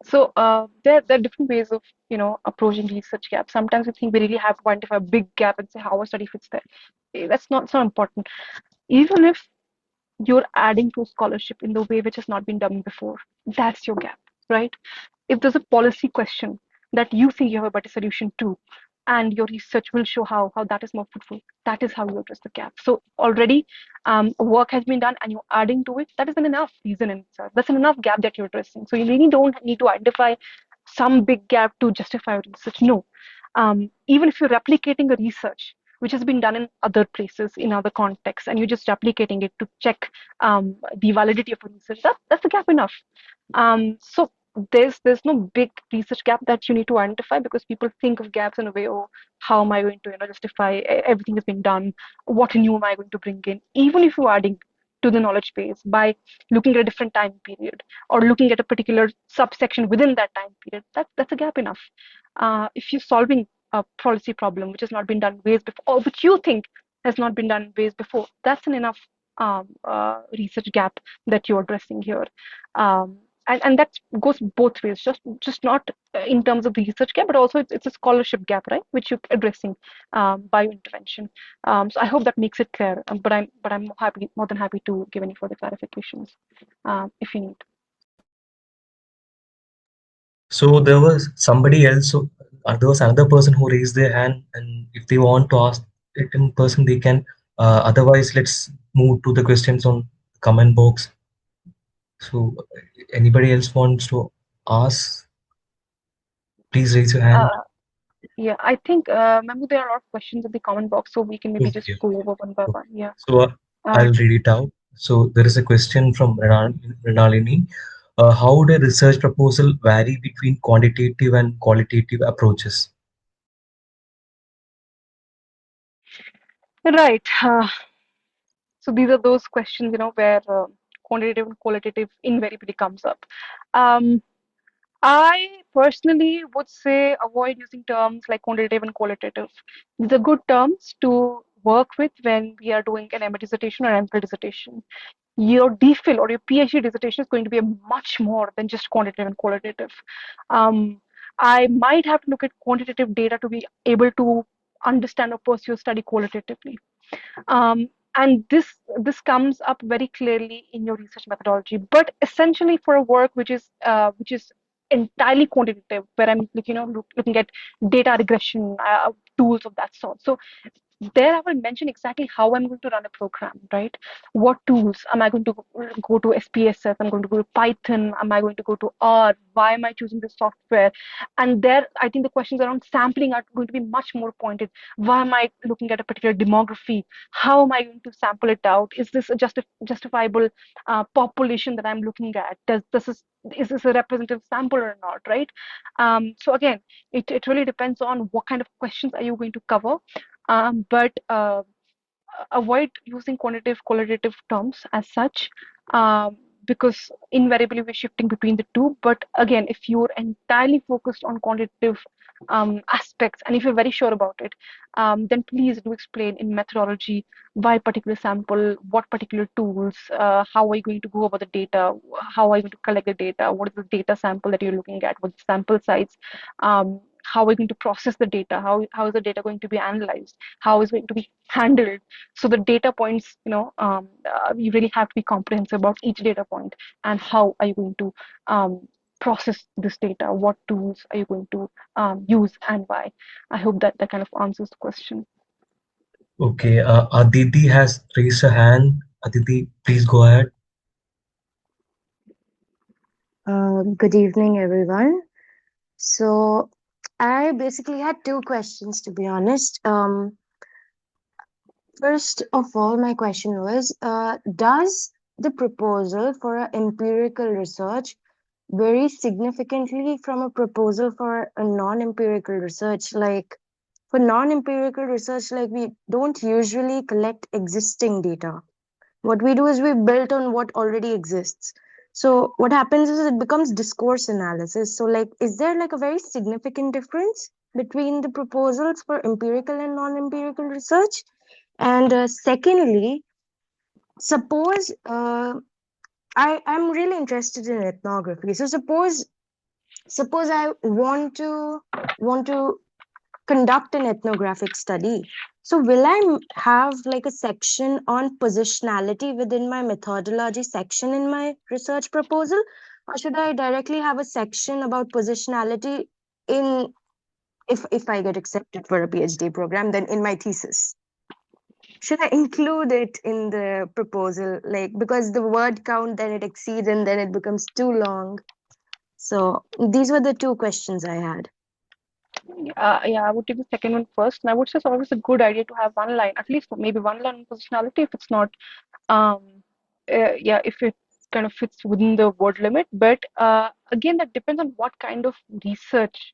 So there are different ways of approaching research gaps. Sometimes we think we really have to identify a big gap and say how a study fits there. That's not so important. Even if you're adding to scholarship in the way which has not been done before, that's your gap, right? If there's a policy question that you think you have a better solution to, and your research will show how that is more fruitful, that is how you address the gap. So already work has been done and you're adding to it. That is an enough reason in itself. That's an enough gap that you're addressing. So you really don't need to identify some big gap to justify your research. No. Even if you're replicating a research which has been done in other places in other contexts and you're just replicating it to check the validity of a research, that's a gap enough. So there's no big research gap that you need to identify, because people think of gaps in a way, oh, how am I going to justify everything has been done, what new am I going to bring in, even if you're adding to the knowledge base by looking at a different time period or looking at a particular subsection within that time period, that's a gap enough. If you're solving a policy problem which has not been done ways before, or which you think has not been done ways before, that's an enough research gap that you're addressing here. Um, and that goes both ways, just not in terms of the research gap, but also it's a scholarship gap, right, which you're addressing by your intervention. So I hope that makes it clear. But I'm more than happy to give any further clarifications if you need. So there was somebody else. There was another person who raised their hand, and if they want to ask it in person, they can. Otherwise, let's move to the questions on comment box. So anybody else wants to ask, please raise your hand. Uh, yeah, I think Mehmood, there are a lot of questions in the comment box, so we can maybe just Okay. go over one by Okay. one. Yeah. I'll Um, read it out. So there is a question from Renalini. How would a research proposal vary between quantitative and qualitative approaches? right. So these are those questions, where quantitative and qualitative invariably comes up. Um, I personally would say avoid using terms like quantitative and qualitative. These are good terms to work with when we are doing an MA dissertation or MPhil dissertation. Your DPhil or your PhD dissertation is going to be a much more than just quantitative and qualitative. Um, I might have to look at quantitative data to be able to understand or pursue a study qualitatively. Um, and this comes up very clearly in your research methodology. But essentially, for a work which is entirely quantitative, where I'm looking at data regression tools of that sort. So there I will mention exactly how I'm going to run a program, right? What tools am I going to go to? SPSS, I'm going to go to Python, am I going to go to R? Why am I choosing this software? And there, I think the questions around sampling are going to be much more pointed. Why am I looking at a particular demography? How am I going to sample it out? Is this a justifiable population that I'm looking at? Is this a representative sample or not, right? So again, it really depends on what kind of questions are you going to cover, but avoid using quantitative qualitative terms as such, because invariably we're shifting between the two. But again, if you're entirely focused on quantitative aspects, and if you're very sure about it, then please do explain in methodology why particular sample, what particular tools, how are you going to go about the data, how are you going to collect the data, what is the data sample that you're looking at, what's the sample size, how are we going to process the data, how is the data going to be analyzed, how is it going to be handled. So the data points, you really have to be comprehensive about each data point, and how are you going to process this data, what tools are you going to use, and why. I hope that that kind of answers the question. Okay, Aditi has raised her hand. Aditi, please go ahead. Good evening, everyone. So, I basically had two questions, to be honest. First of all, my question was, does the proposal for a empirical research vary significantly from a proposal for a non-empirical research? Like, for non-empirical research, like we don't usually collect existing data. What we do is we build on what already exists. So what happens is it becomes discourse analysis. So like, is there like a very significant difference between the proposals for empirical and non-empirical research? And secondly, suppose I'm really interested in ethnography. So suppose I want to conduct an ethnographic study. So, will I have like a section on positionality within my methodology section in my research proposal? Or should I directly have a section about positionality in, if I get accepted for a PhD program, then in my thesis? Should I include it in the proposal? Like, because the word count, then it exceeds and then it becomes too long. So, these were the two questions I had. Yeah, I would take the second one first, and I would say it's always a good idea to have one line, at least maybe one line on positionality if it's not, um, yeah, if it kind of fits within the word limit. But again, that depends on what kind of research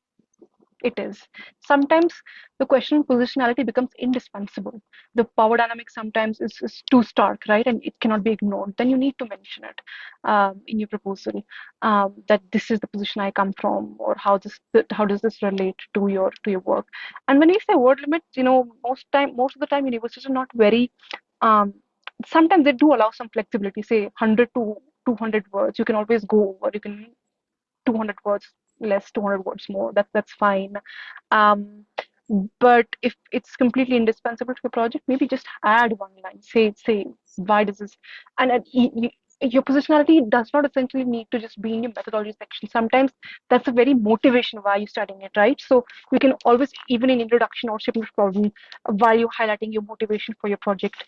it is. Sometimes the question of positionality becomes indispensable. The power dynamic sometimes is too stark, right? And it cannot be ignored. Then you need to mention it in your proposal, that this is the position I come from, or how does this relate to your work. And when we say word limit, most of the time universities are not very. Um, Sometimes they do allow some flexibility, say 100 to 200 words. You can always go over. You can 200 words less, 200 words more. That's fine. Um, but if it's completely indispensable to the project, maybe just add one line. Say why does this, and your positionality does not essentially need to just be in your methodology section. Sometimes that's a very motivation why you're studying it, right? So you can always, even in introduction or shaping problem, while you're highlighting your motivation for your project,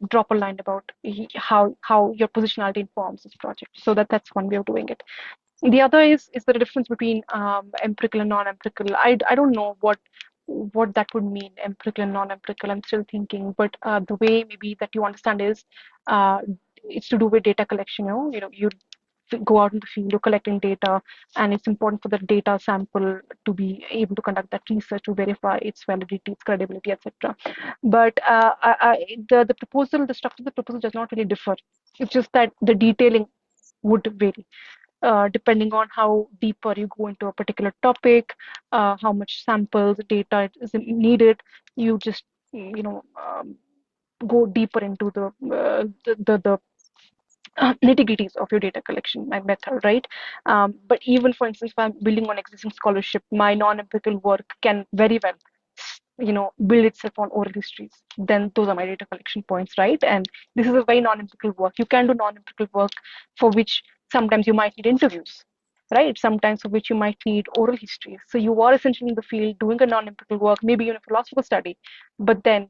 drop a line about how your positionality informs this project. So that's one way of doing it. The other is the difference between empirical and non-empirical. I don't know what that would mean, empirical and non-empirical. I'm still thinking, but the way maybe that you understand is uh, it's to do with data collection. You go out in the field, you're collecting data, and it's important for the data sample to be able to conduct that research to verify its validity, its credibility, etc. But the proposal, the structure of the proposal does not really differ. It's just that the detailing would vary depending on how deeper you go into a particular topic, how much samples, data is needed. You just go deeper into the nitty-gritties of your data collection method, right? But even, for instance, if I'm building on existing scholarship, my non-empirical work can very well, build itself on oral histories. Then those are my data collection points, right? And this is a very non-empirical work. You can do non-empirical work for which sometimes you might need interviews, right? Sometimes for which you might need oral histories. So you are essentially in the field doing a non-empirical work, maybe in a philosophical study, but then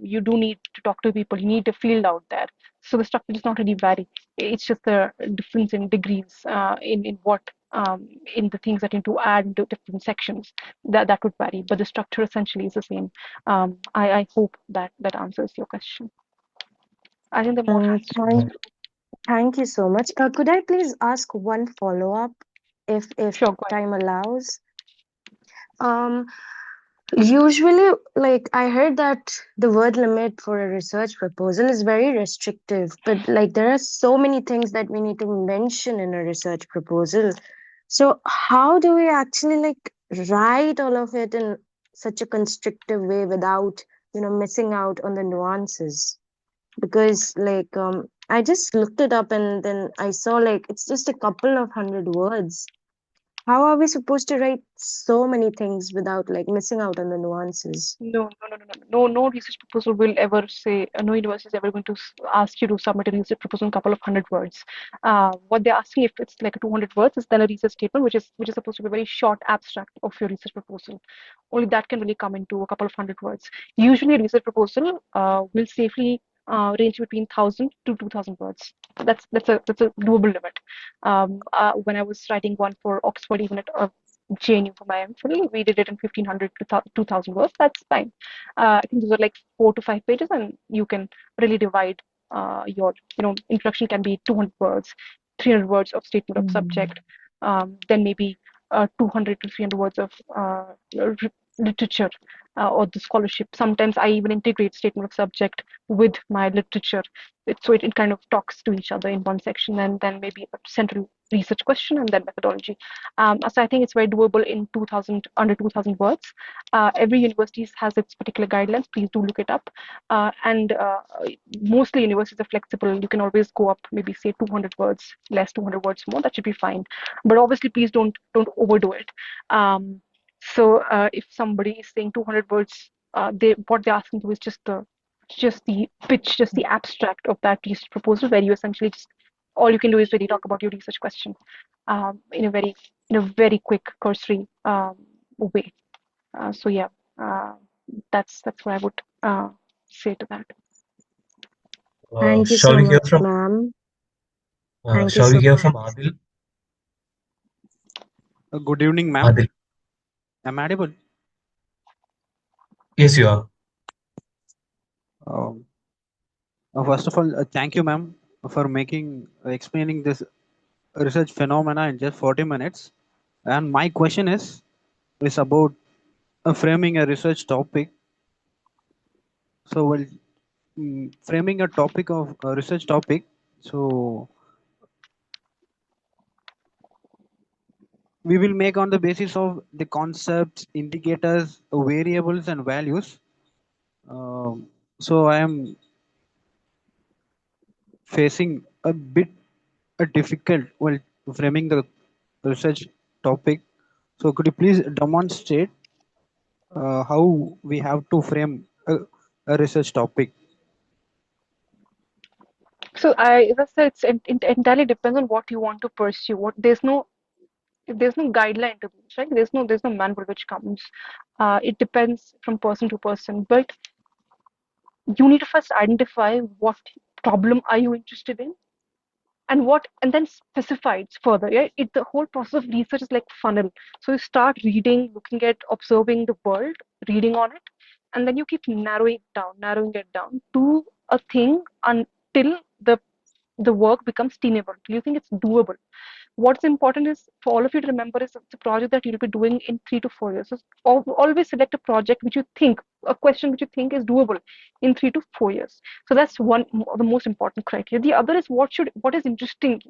you do need to talk to people. You need a field out there. So the structure does not really vary. It's just the difference in degrees in what in the things that you need to add into different sections that would vary, but the structure essentially is the same. I hope that answers your question. I think the more hands. Thank you so much. Could I please ask one follow-up, if Sure, go ahead. time allows? Um, Usually, like I heard that the word limit for a research proposal is very restrictive, but like there are so many things that we need to mention in a research proposal. So how do we actually like write all of it in such a constrictive way without, missing out on the nuances? Because like I just looked it up and then I saw like it's just a couple of hundred words. How are we supposed to write so many things without like missing out on the nuances? No research proposal will ever say, no university is ever going to ask you to submit a research proposal in a couple of hundred words. What they're asking, if it's like a 200 words, is then a research statement, which is supposed to be a very short abstract of your research proposal. Only that can really come into a couple of hundred words. Usually, a research proposal will safely range between 1,000 to 2,000 words. That's a doable limit. When I was writing one for Oxford, even at JNU for my MPhil, we did it in 1,500 to 2,000 words. That's fine. I think those are like 4 to 5 pages, and you can really divide your, introduction can be 200 words, 300 words of statement of subject, then maybe 200 to 300 words of literature or the scholarship. Sometimes I even integrate statement of subject with my literature. So it kind of talks to each other in one section, and then maybe a central research question and then methodology. So I think it's very doable in 2,000, under 2,000 words. Every university has its particular guidelines. Please do look it up. And mostly universities are flexible. You can always go up, maybe say 200 words less, 200 words more. That should be fine. But obviously, please don't overdo it. So if somebody is saying 200 words, what they're asking to is just the pitch, just the abstract of that research proposal, where you essentially just all you can do is really talk about your research question in a very quick cursory way. So yeah, uh, that's what I would say to that. Thank you Shall so we hear much, from ma'am. Thank you Shall we so hear much. from Adil? Good evening, ma'am. Adil, Am I audible? yes, you are. Um, First of all, thank you, ma'am, for explaining this research phenomena in just 40 minutes. And my question is about framing a research topic. So, well, framing a topic of a research topic. So, we will make on the basis of the concepts, indicators, variables, and values. So, I am facing a bit difficult while framing the research topic. So could you please demonstrate how we have to frame a research topic? So as I said, it entirely depends on what you want to pursue. There's no guideline to this, right? There's no manual which comes. It depends from person to person, but you need to first identify what problem are you interested in, and then specify it further. Yeah, the whole process of research is like funnel. So you start reading, looking at, observing the world, reading on it, and then you keep narrowing it down to a thing until the work becomes tenable. Do you think it's doable? What's important is for all of you to remember is it's a project that you'll be doing in 3 to 4 years. So always select a project which you think, a question which you think is doable in 3 to 4 years. So that's one of the most important criteria. The other is what is interesting,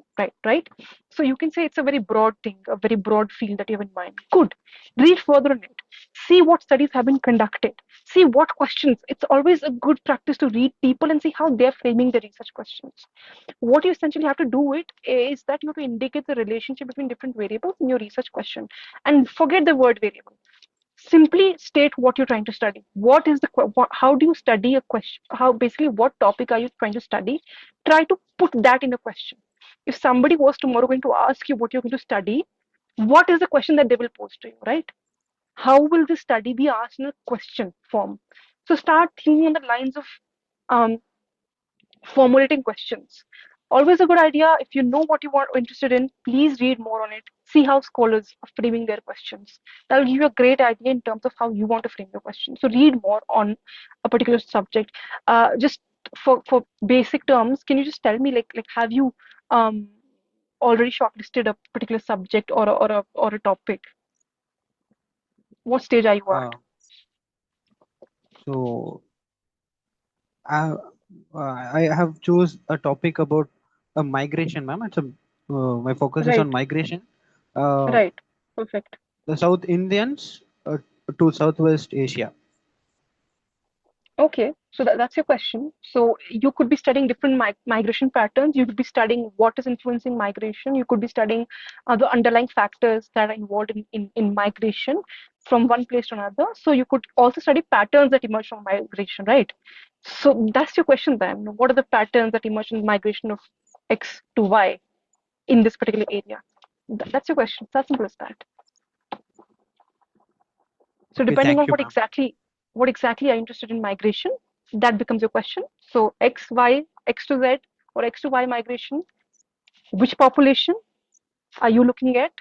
right? So you can say it's a very broad thing, a very broad field that you have in mind. Good. Read further on it. See what studies have been conducted. See what questions. It's always a good practice to read people and see how they're framing the research questions. What you essentially have to do it is that you have to indicate the relationship between different variables in your research question, and forget the word variable. Simply state what you're trying to study. What is the how do you study a question? How basically what topic are you trying to study? Try to put that in a question. If somebody was tomorrow going to ask you what you're going to study, what is the question that they will pose to you, right? How will this study be asked in a question form? So start thinking on the lines of um, formulating questions. Always a good idea. If you know what you are interested in, please read more on it. See how scholars are framing their questions. That will give you a great idea in terms of how you want to frame your question. So read more on a particular subject. Just for basic terms, can you just tell me like have you um, already shortlisted a particular subject or a topic? What stage are you at? Uh, so I I have choose a topic about a migration, ma'am. It's a my focus is on Right, migration. Uh, right. Perfect. the South Indians to Southwest Asia. Okay, so that's your question. So you could be studying different migration patterns. You could be studying what is influencing migration. You could be studying the underlying factors that are involved in migration from one place to another. So you could also study patterns that emerge from migration, right? So that's your question then. What are the patterns that emerge in migration of X to Y in this particular area? That's your question. It's as simple as that. So Okay, depending thank on you, ma'am. what exactly are you interested in migration, that becomes your question. So X, Y, X to Z or X to Y migration, which population are you looking at?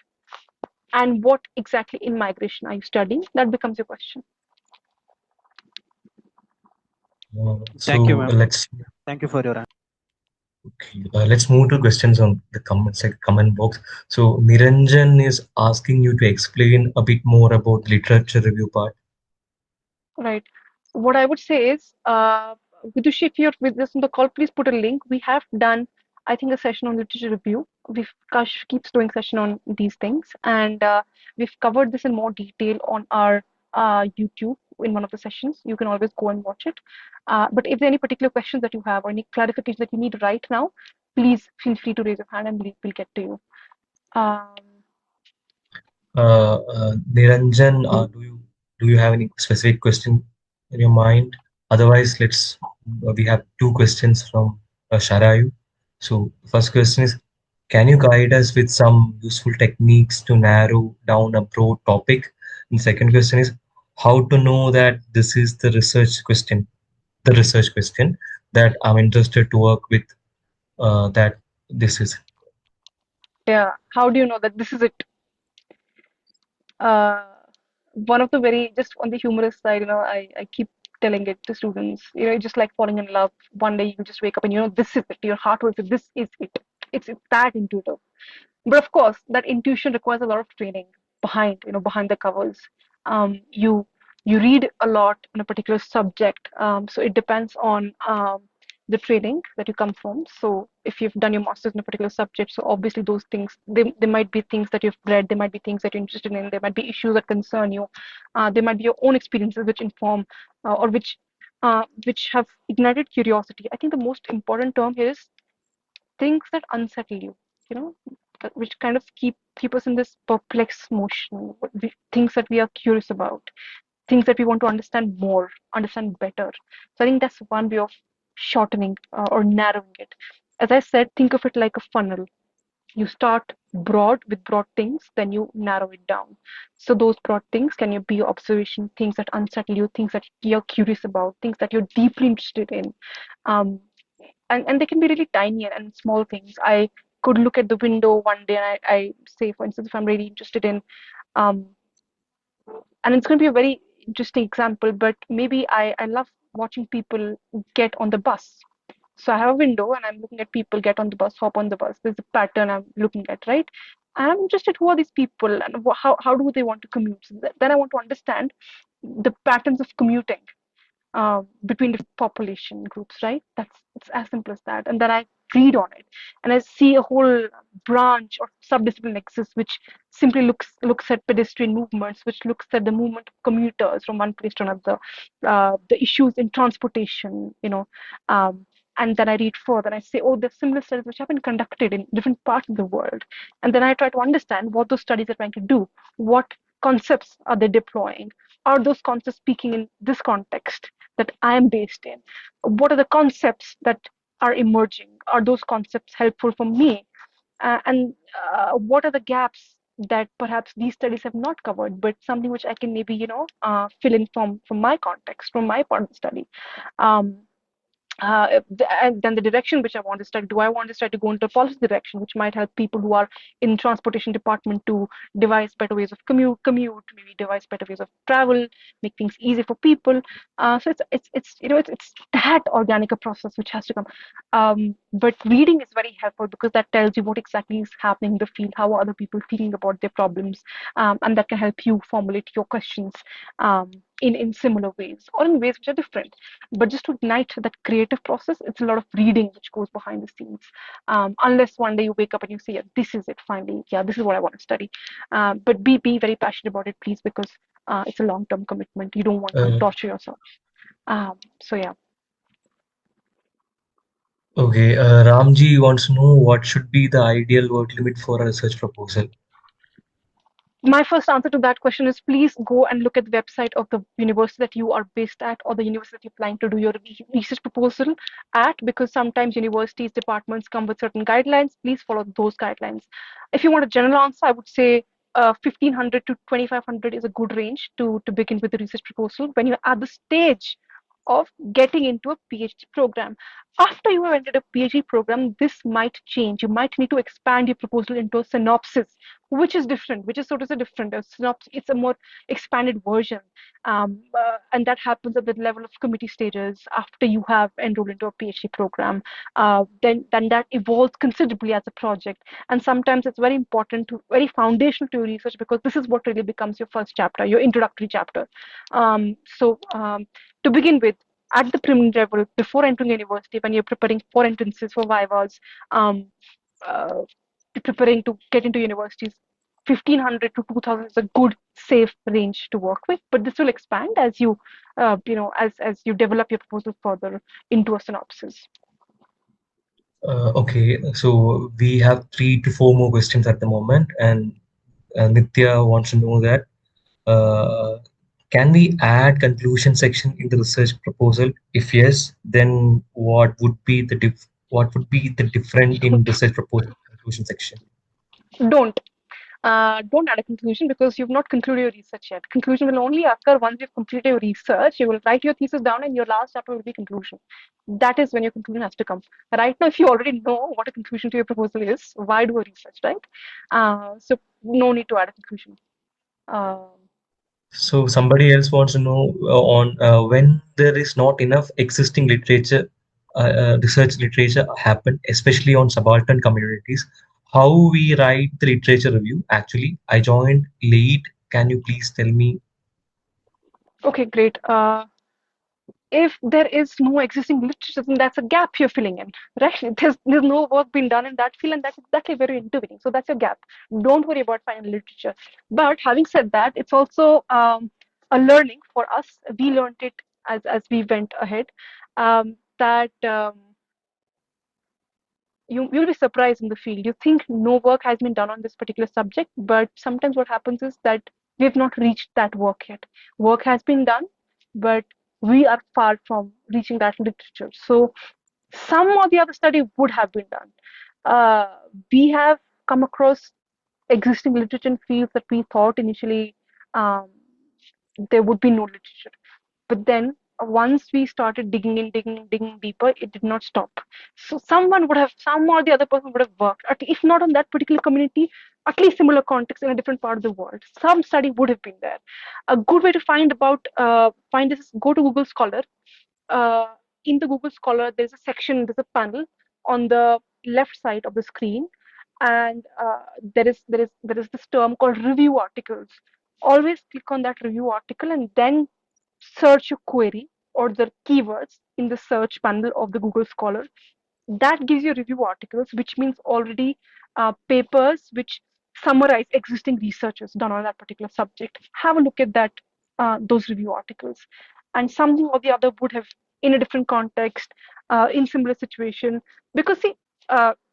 And what exactly in migration are you studying? That becomes your question. Thank you, So ma'am. let's Thank you for your answer. okay, let's move to questions on the comment box. So Niranjan is asking you to explain a bit more about literature review part. Right. What I would say is, Vidushi, if you're with us on the call, please put a link. We have done, I think, a session on literature review. Kash keeps doing session on these things, and we've covered this in more detail on our YouTube in one of the sessions. You can always go and watch it. But if there are any particular questions that you have or any clarification that you need right now, please feel free to raise your hand and we'll get to you. Um, Niranjan, do you have any specific question in your mind? Otherwise, let's we have two questions from Sharayu. So first question is, can you guide us with some useful techniques to narrow down a broad topic? And second question is, how to know that this is the research question that I'm interested to work with, that this is. yeah, how do you know that this is it? uh, One of the very just on the humorous side, I keep telling it to students, just like falling in love. One day you just wake up and this is it. Your heart will say this is it. It's that intuitive. But of course, that intuition requires a lot of training behind the covers. You read a lot on a particular subject, so it depends on the training that you come from. So if you've done your masters in a particular subject, so obviously those things, they might be things that you've read, there might be things that you're interested in, there might be issues that concern you, there might be your own experiences which inform or which have ignited curiosity. I think the most important term here is things that unsettle you, you know, which kind of keep us in this perplexed motion, things that we are curious about, things that we want to understand more, understand better. So I think that's one way of shortening or narrowing it. As I said, think of it like a funnel. You start broad with broad things, then you narrow it down. So those broad things can be your observation, things that unsettle you, things that you're curious about, things that you're deeply interested in. Um, and they can be really tiny and small things. I could look at the window one day and I say, for instance, if I'm really interested in, um, and it's going to be a very interesting example, but maybe I love watching people get on the bus. So I have a window and I'm looking at people get on the bus, hop on the bus. There's a pattern I'm looking at, right? And I'm interested who are these people and how do they want to commute? So then I want to understand the patterns of commuting. between different population groups, right? It's as simple as that. And then I read on it, and I see a whole branch or subdiscipline exists, which simply looks at pedestrian movements, which looks at the movement of commuters from one place to another, the issues in transportation, and then I read further and I say, oh, there's similar studies which have been conducted in different parts of the world. And then I try to understand what those studies are trying to do. What concepts are they deploying? Are those concepts speaking in this context that I am based in? What are the concepts that are emerging? Are those concepts helpful for me? And what are the gaps that perhaps these studies have not covered, but something which I can maybe, fill in from my context, from my part of the study. Um, and then the direction which I want to study. Do I want to start to go into a policy direction, which might help people who are in transportation department to devise better ways of commute, maybe devise better ways of travel, make things easy for people. So it's that organic a process which has to come. But reading is very helpful because that tells you what exactly is happening in the field, how are other people feeling about their problems, and that can help you formulate your questions in similar ways or in ways which are different. But just to ignite that creative process, it's a lot of reading which goes behind the scenes. Unless one day you wake up and you say, yeah, this is it finally. Yeah, this is what I want to study. But be very passionate about it, please, because it's a long-term commitment. You don't want to Uh, torture yourself. So yeah. okay, Ramji wants to know what should be the ideal word limit for a research proposal. My first answer to that question is please go and look at the website of the university that you are based at or the university that you're planning to do your research proposal at, because sometimes universities, departments come with certain guidelines. Please follow those guidelines. If you want a general answer, I would say 1500 to 2500 is a good range to begin with the research proposal when you're at the stage of getting into a PhD program. After you have entered a PhD program, this might change. You might need to expand your proposal into a synopsis, which is different, which is so to say different. A synopsis, it's a more expanded version. And that happens at the level of committee stages after you have enrolled into a PhD program. Then that evolves considerably as a project. And sometimes it's very important very foundational to your research because this is what really becomes your first chapter, your introductory chapter. So to begin with, at the preliminary level, before entering university, when you're preparing for entrances, for vivas, um, uh, preparing to get into universities, 1500 to 2000 is a good, safe range to work with. But this will expand as as you develop your proposal further into a synopsis. Okay, so we have 3 to 4 more questions at the moment, and Nitya wants to know that uh, can we add conclusion section in the research proposal? If yes, then what would be the different in Don't. research proposal conclusion section? Don't. Don't add a conclusion because you've not concluded your research yet. Conclusion will only occur once you've completed your research. You will write your thesis down, and your last chapter will be conclusion. That is when your conclusion has to come. Right now, if you already know what a conclusion to your proposal is, why do a research, right? So no need to add a conclusion. So somebody else wants to know on when there is not enough existing literature, research literature happen, especially on subaltern communities. How we write the literature review? Actually, I joined late. Can you please tell me? Okay, great. If there is no existing literature, then that's a gap you're filling in, right? There's no work being done in that field, and that's exactly where you're intervening. So that's your gap. Don't worry about finding literature. But having said that, it's also a learning for us. We learned it as we went ahead. That you'll be surprised in the field. You think no work has been done on this particular subject, but sometimes what happens is that we have not reached that work yet. Work has been done, but we are far from reaching that literature. So some or the other study would have been done. Uh, we have come across existing literature in fields that we thought initially um, there would be no literature. But then once we started digging deeper, it did not stop. So some or the other person would have worked, if not on that particular community, at least similar context in a different part of the world. Some study would have been there. A good way to find this is go to Google Scholar. uh, in the Google Scholar, there's a panel on the left side of the screen, and there is this term called review articles. Always click on that review article and then search your query. or the keywords in the search panel of the Google Scholar. That gives you review articles, which means already papers which summarize existing researches done on that particular subject. Have a look at that, those review articles, and something or the other would have, in a different context, in similar situation. Because see,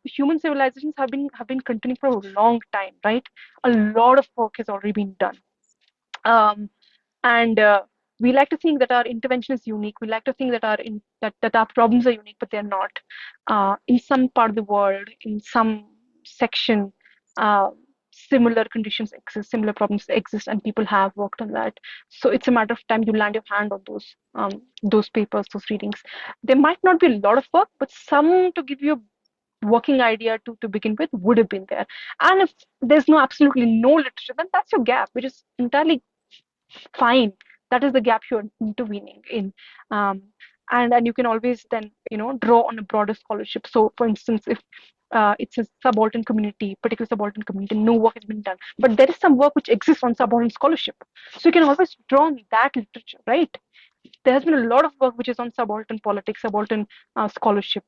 human civilizations have been continuing for a long time, right? A lot of work has already been done. And we like to think that our intervention is unique. We like to think that that our problems are unique, but they're not. In some part of the world, in some section, uh, similar conditions exist, similar problems exist, and people have worked on that. So it's a matter of time you land your hand on those papers, those readings. There might not be a lot of work, but some to give you a working idea to begin with would have been there. And if there's no absolutely no literature, then that's your gap, which is entirely fine. That is the gap you're intervening in. Um, and you can always then draw on a broader scholarship. So for instance, if it's a subaltern community, particular subaltern community, no work has been done, but there is some work which exists on subaltern scholarship, so you can always draw on that literature, right? There has been a lot of work which is on subaltern politics, subaltern scholarship.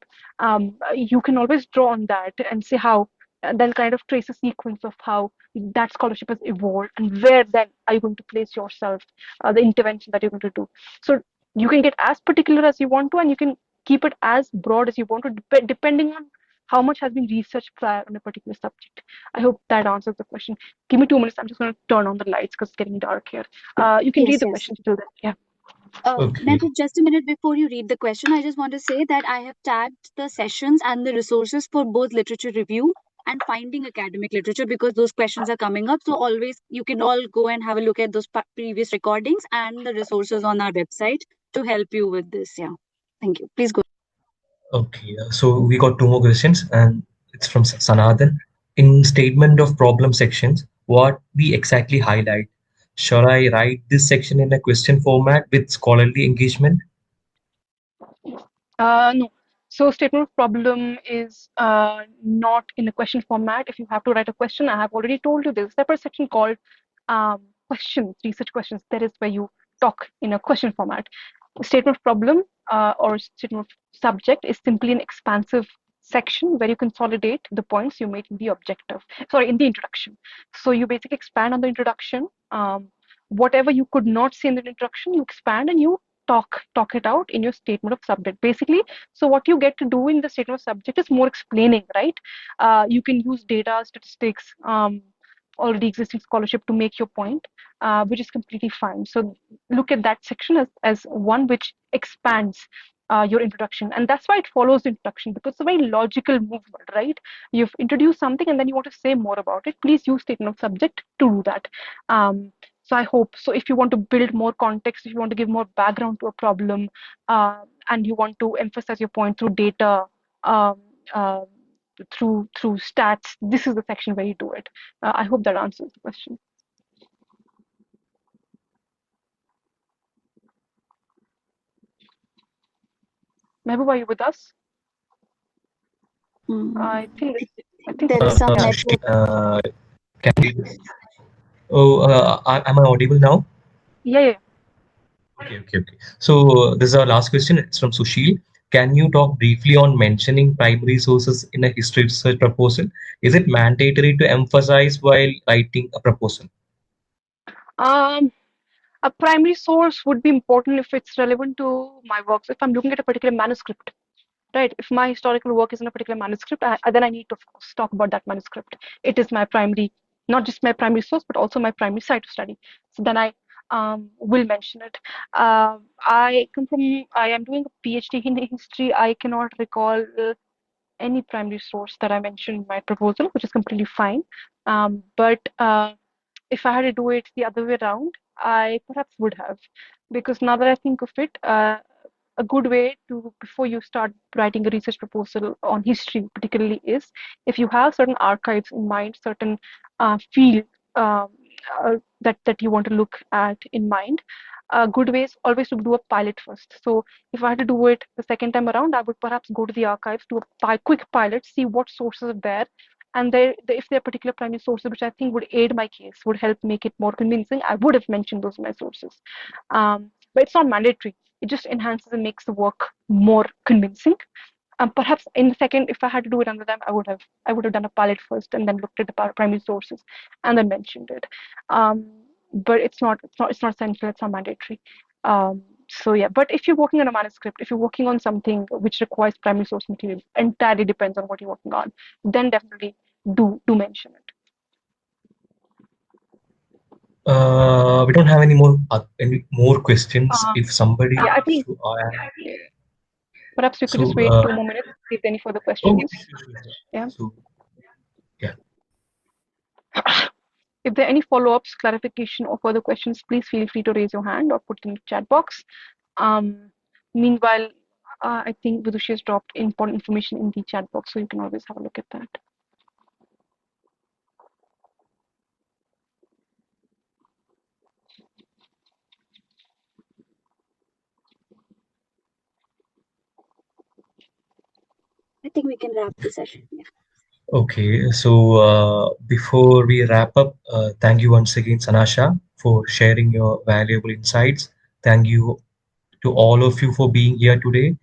You can always draw on that and see how, then kind of trace a sequence of how that scholarship has evolved, and where then are you going to place yourself, the intervention that you're going to do. So you can get as particular as you want to, and you can keep it as broad as you want to, depending on how much has been researched prior on a particular subject. I hope that answers the question. Give me 2 minutes. I'm just going to turn on the lights because it's getting dark here. You can read Yes, the yes. question till then. Yeah. Okay. Mehboob, just a minute before you read the question, I just want to say that I have tagged the sessions and the resources for both literature review and finding academic literature, because those questions are coming up. So always you can all go and have a look at those previous recordings and the resources on our website to help you with this. Yeah. Thank you. Please go. Okay, so we got two more questions, and it's from Sanathan. In statement of problem sections, what we exactly highlight? Shall I write this section in a question format with scholarly engagement? No. So statement of problem is not in a question format. If you have to write a question, I have already told you there's a separate section called questions, research questions. That is where you talk in a question format. Statement of problem or statement of subject is simply an expansive section where you consolidate the points you made in the objective, sorry, in the introduction. So you basically expand on the introduction. Whatever you could not say in the introduction, you expand and you talk it out in your statement of subject, basically. So what you get to do in the statement of subject is more explaining, right? You can use data, statistics, already existing scholarship to make your point, which is completely fine. So look at that section as one which expands your introduction, and that's why it follows the introduction, because it's a very logical movement, right? You've introduced something and then you want to say more about it. Please use statement of subject to do that. So I hope so. If you want to build more context, if you want to give more background to a problem, and you want to emphasize your point through data, um, uh, through stats, this is the section where you do it. I hope that answers the question. Mehboob, are you with us? I think I think There so. is some Yeah. Sushil, network. can you? Oh, am I audible now? Yeah. Okay. So this is our last question. It's from Sushil. Can you talk briefly on mentioning primary sources in a history research proposal? Is it mandatory to emphasize while writing a proposal? Um, a primary source would be important if it's relevant to my works. If I'm looking at a particular manuscript, right? If my historical work is in a particular manuscript, then I need to, of course, talk about that manuscript. It is my primary, not just my primary source, but also my primary site of study. So then I will mention it. I am doing a PhD in history. I cannot recall any primary source that I mentioned in my proposal, which is completely fine. But if I had to do it the other way around, I perhaps would have, because now that I think of it, a good way to, before you start writing a research proposal on history particularly, is if you have certain archives in mind, certain field um, that you want to look at in mind. A good way is always to do a pilot first. So if I had to do it the second time around, I would perhaps go to the archives, do a quick pilot, see what sources are there, and if there are particular primary sources which I think would aid my case, would help make it more convincing, I would have mentioned those in my sources. But it's not mandatory. It just enhances and makes the work more convincing. Perhaps in the second, if I had to do it another time, I would have done a pilot first and then looked at the primary sources and then mentioned it. But it's not essential. It's not mandatory. So yeah, but if you're working on a manuscript, if you're working on something which requires primary source material, entirely depends on what you're working on, then definitely do mention it. We don't have any more questions. Um, If somebody yeah, I wants think to, perhaps we could just so wait 2 more minutes, see if there are any further oh, questions. sure. Yeah. So yeah. If there are any follow-ups, clarification, or further questions, please feel free to raise your hand or put it in the chat box. Meanwhile, I think Vidushi has dropped important information in the chat box, so you can always have a look at that. I think we can wrap the session. Yeah. Okay, so before we wrap up, thank you once again, Sanasha, for sharing your valuable insights. Thank you to all of you for being here today.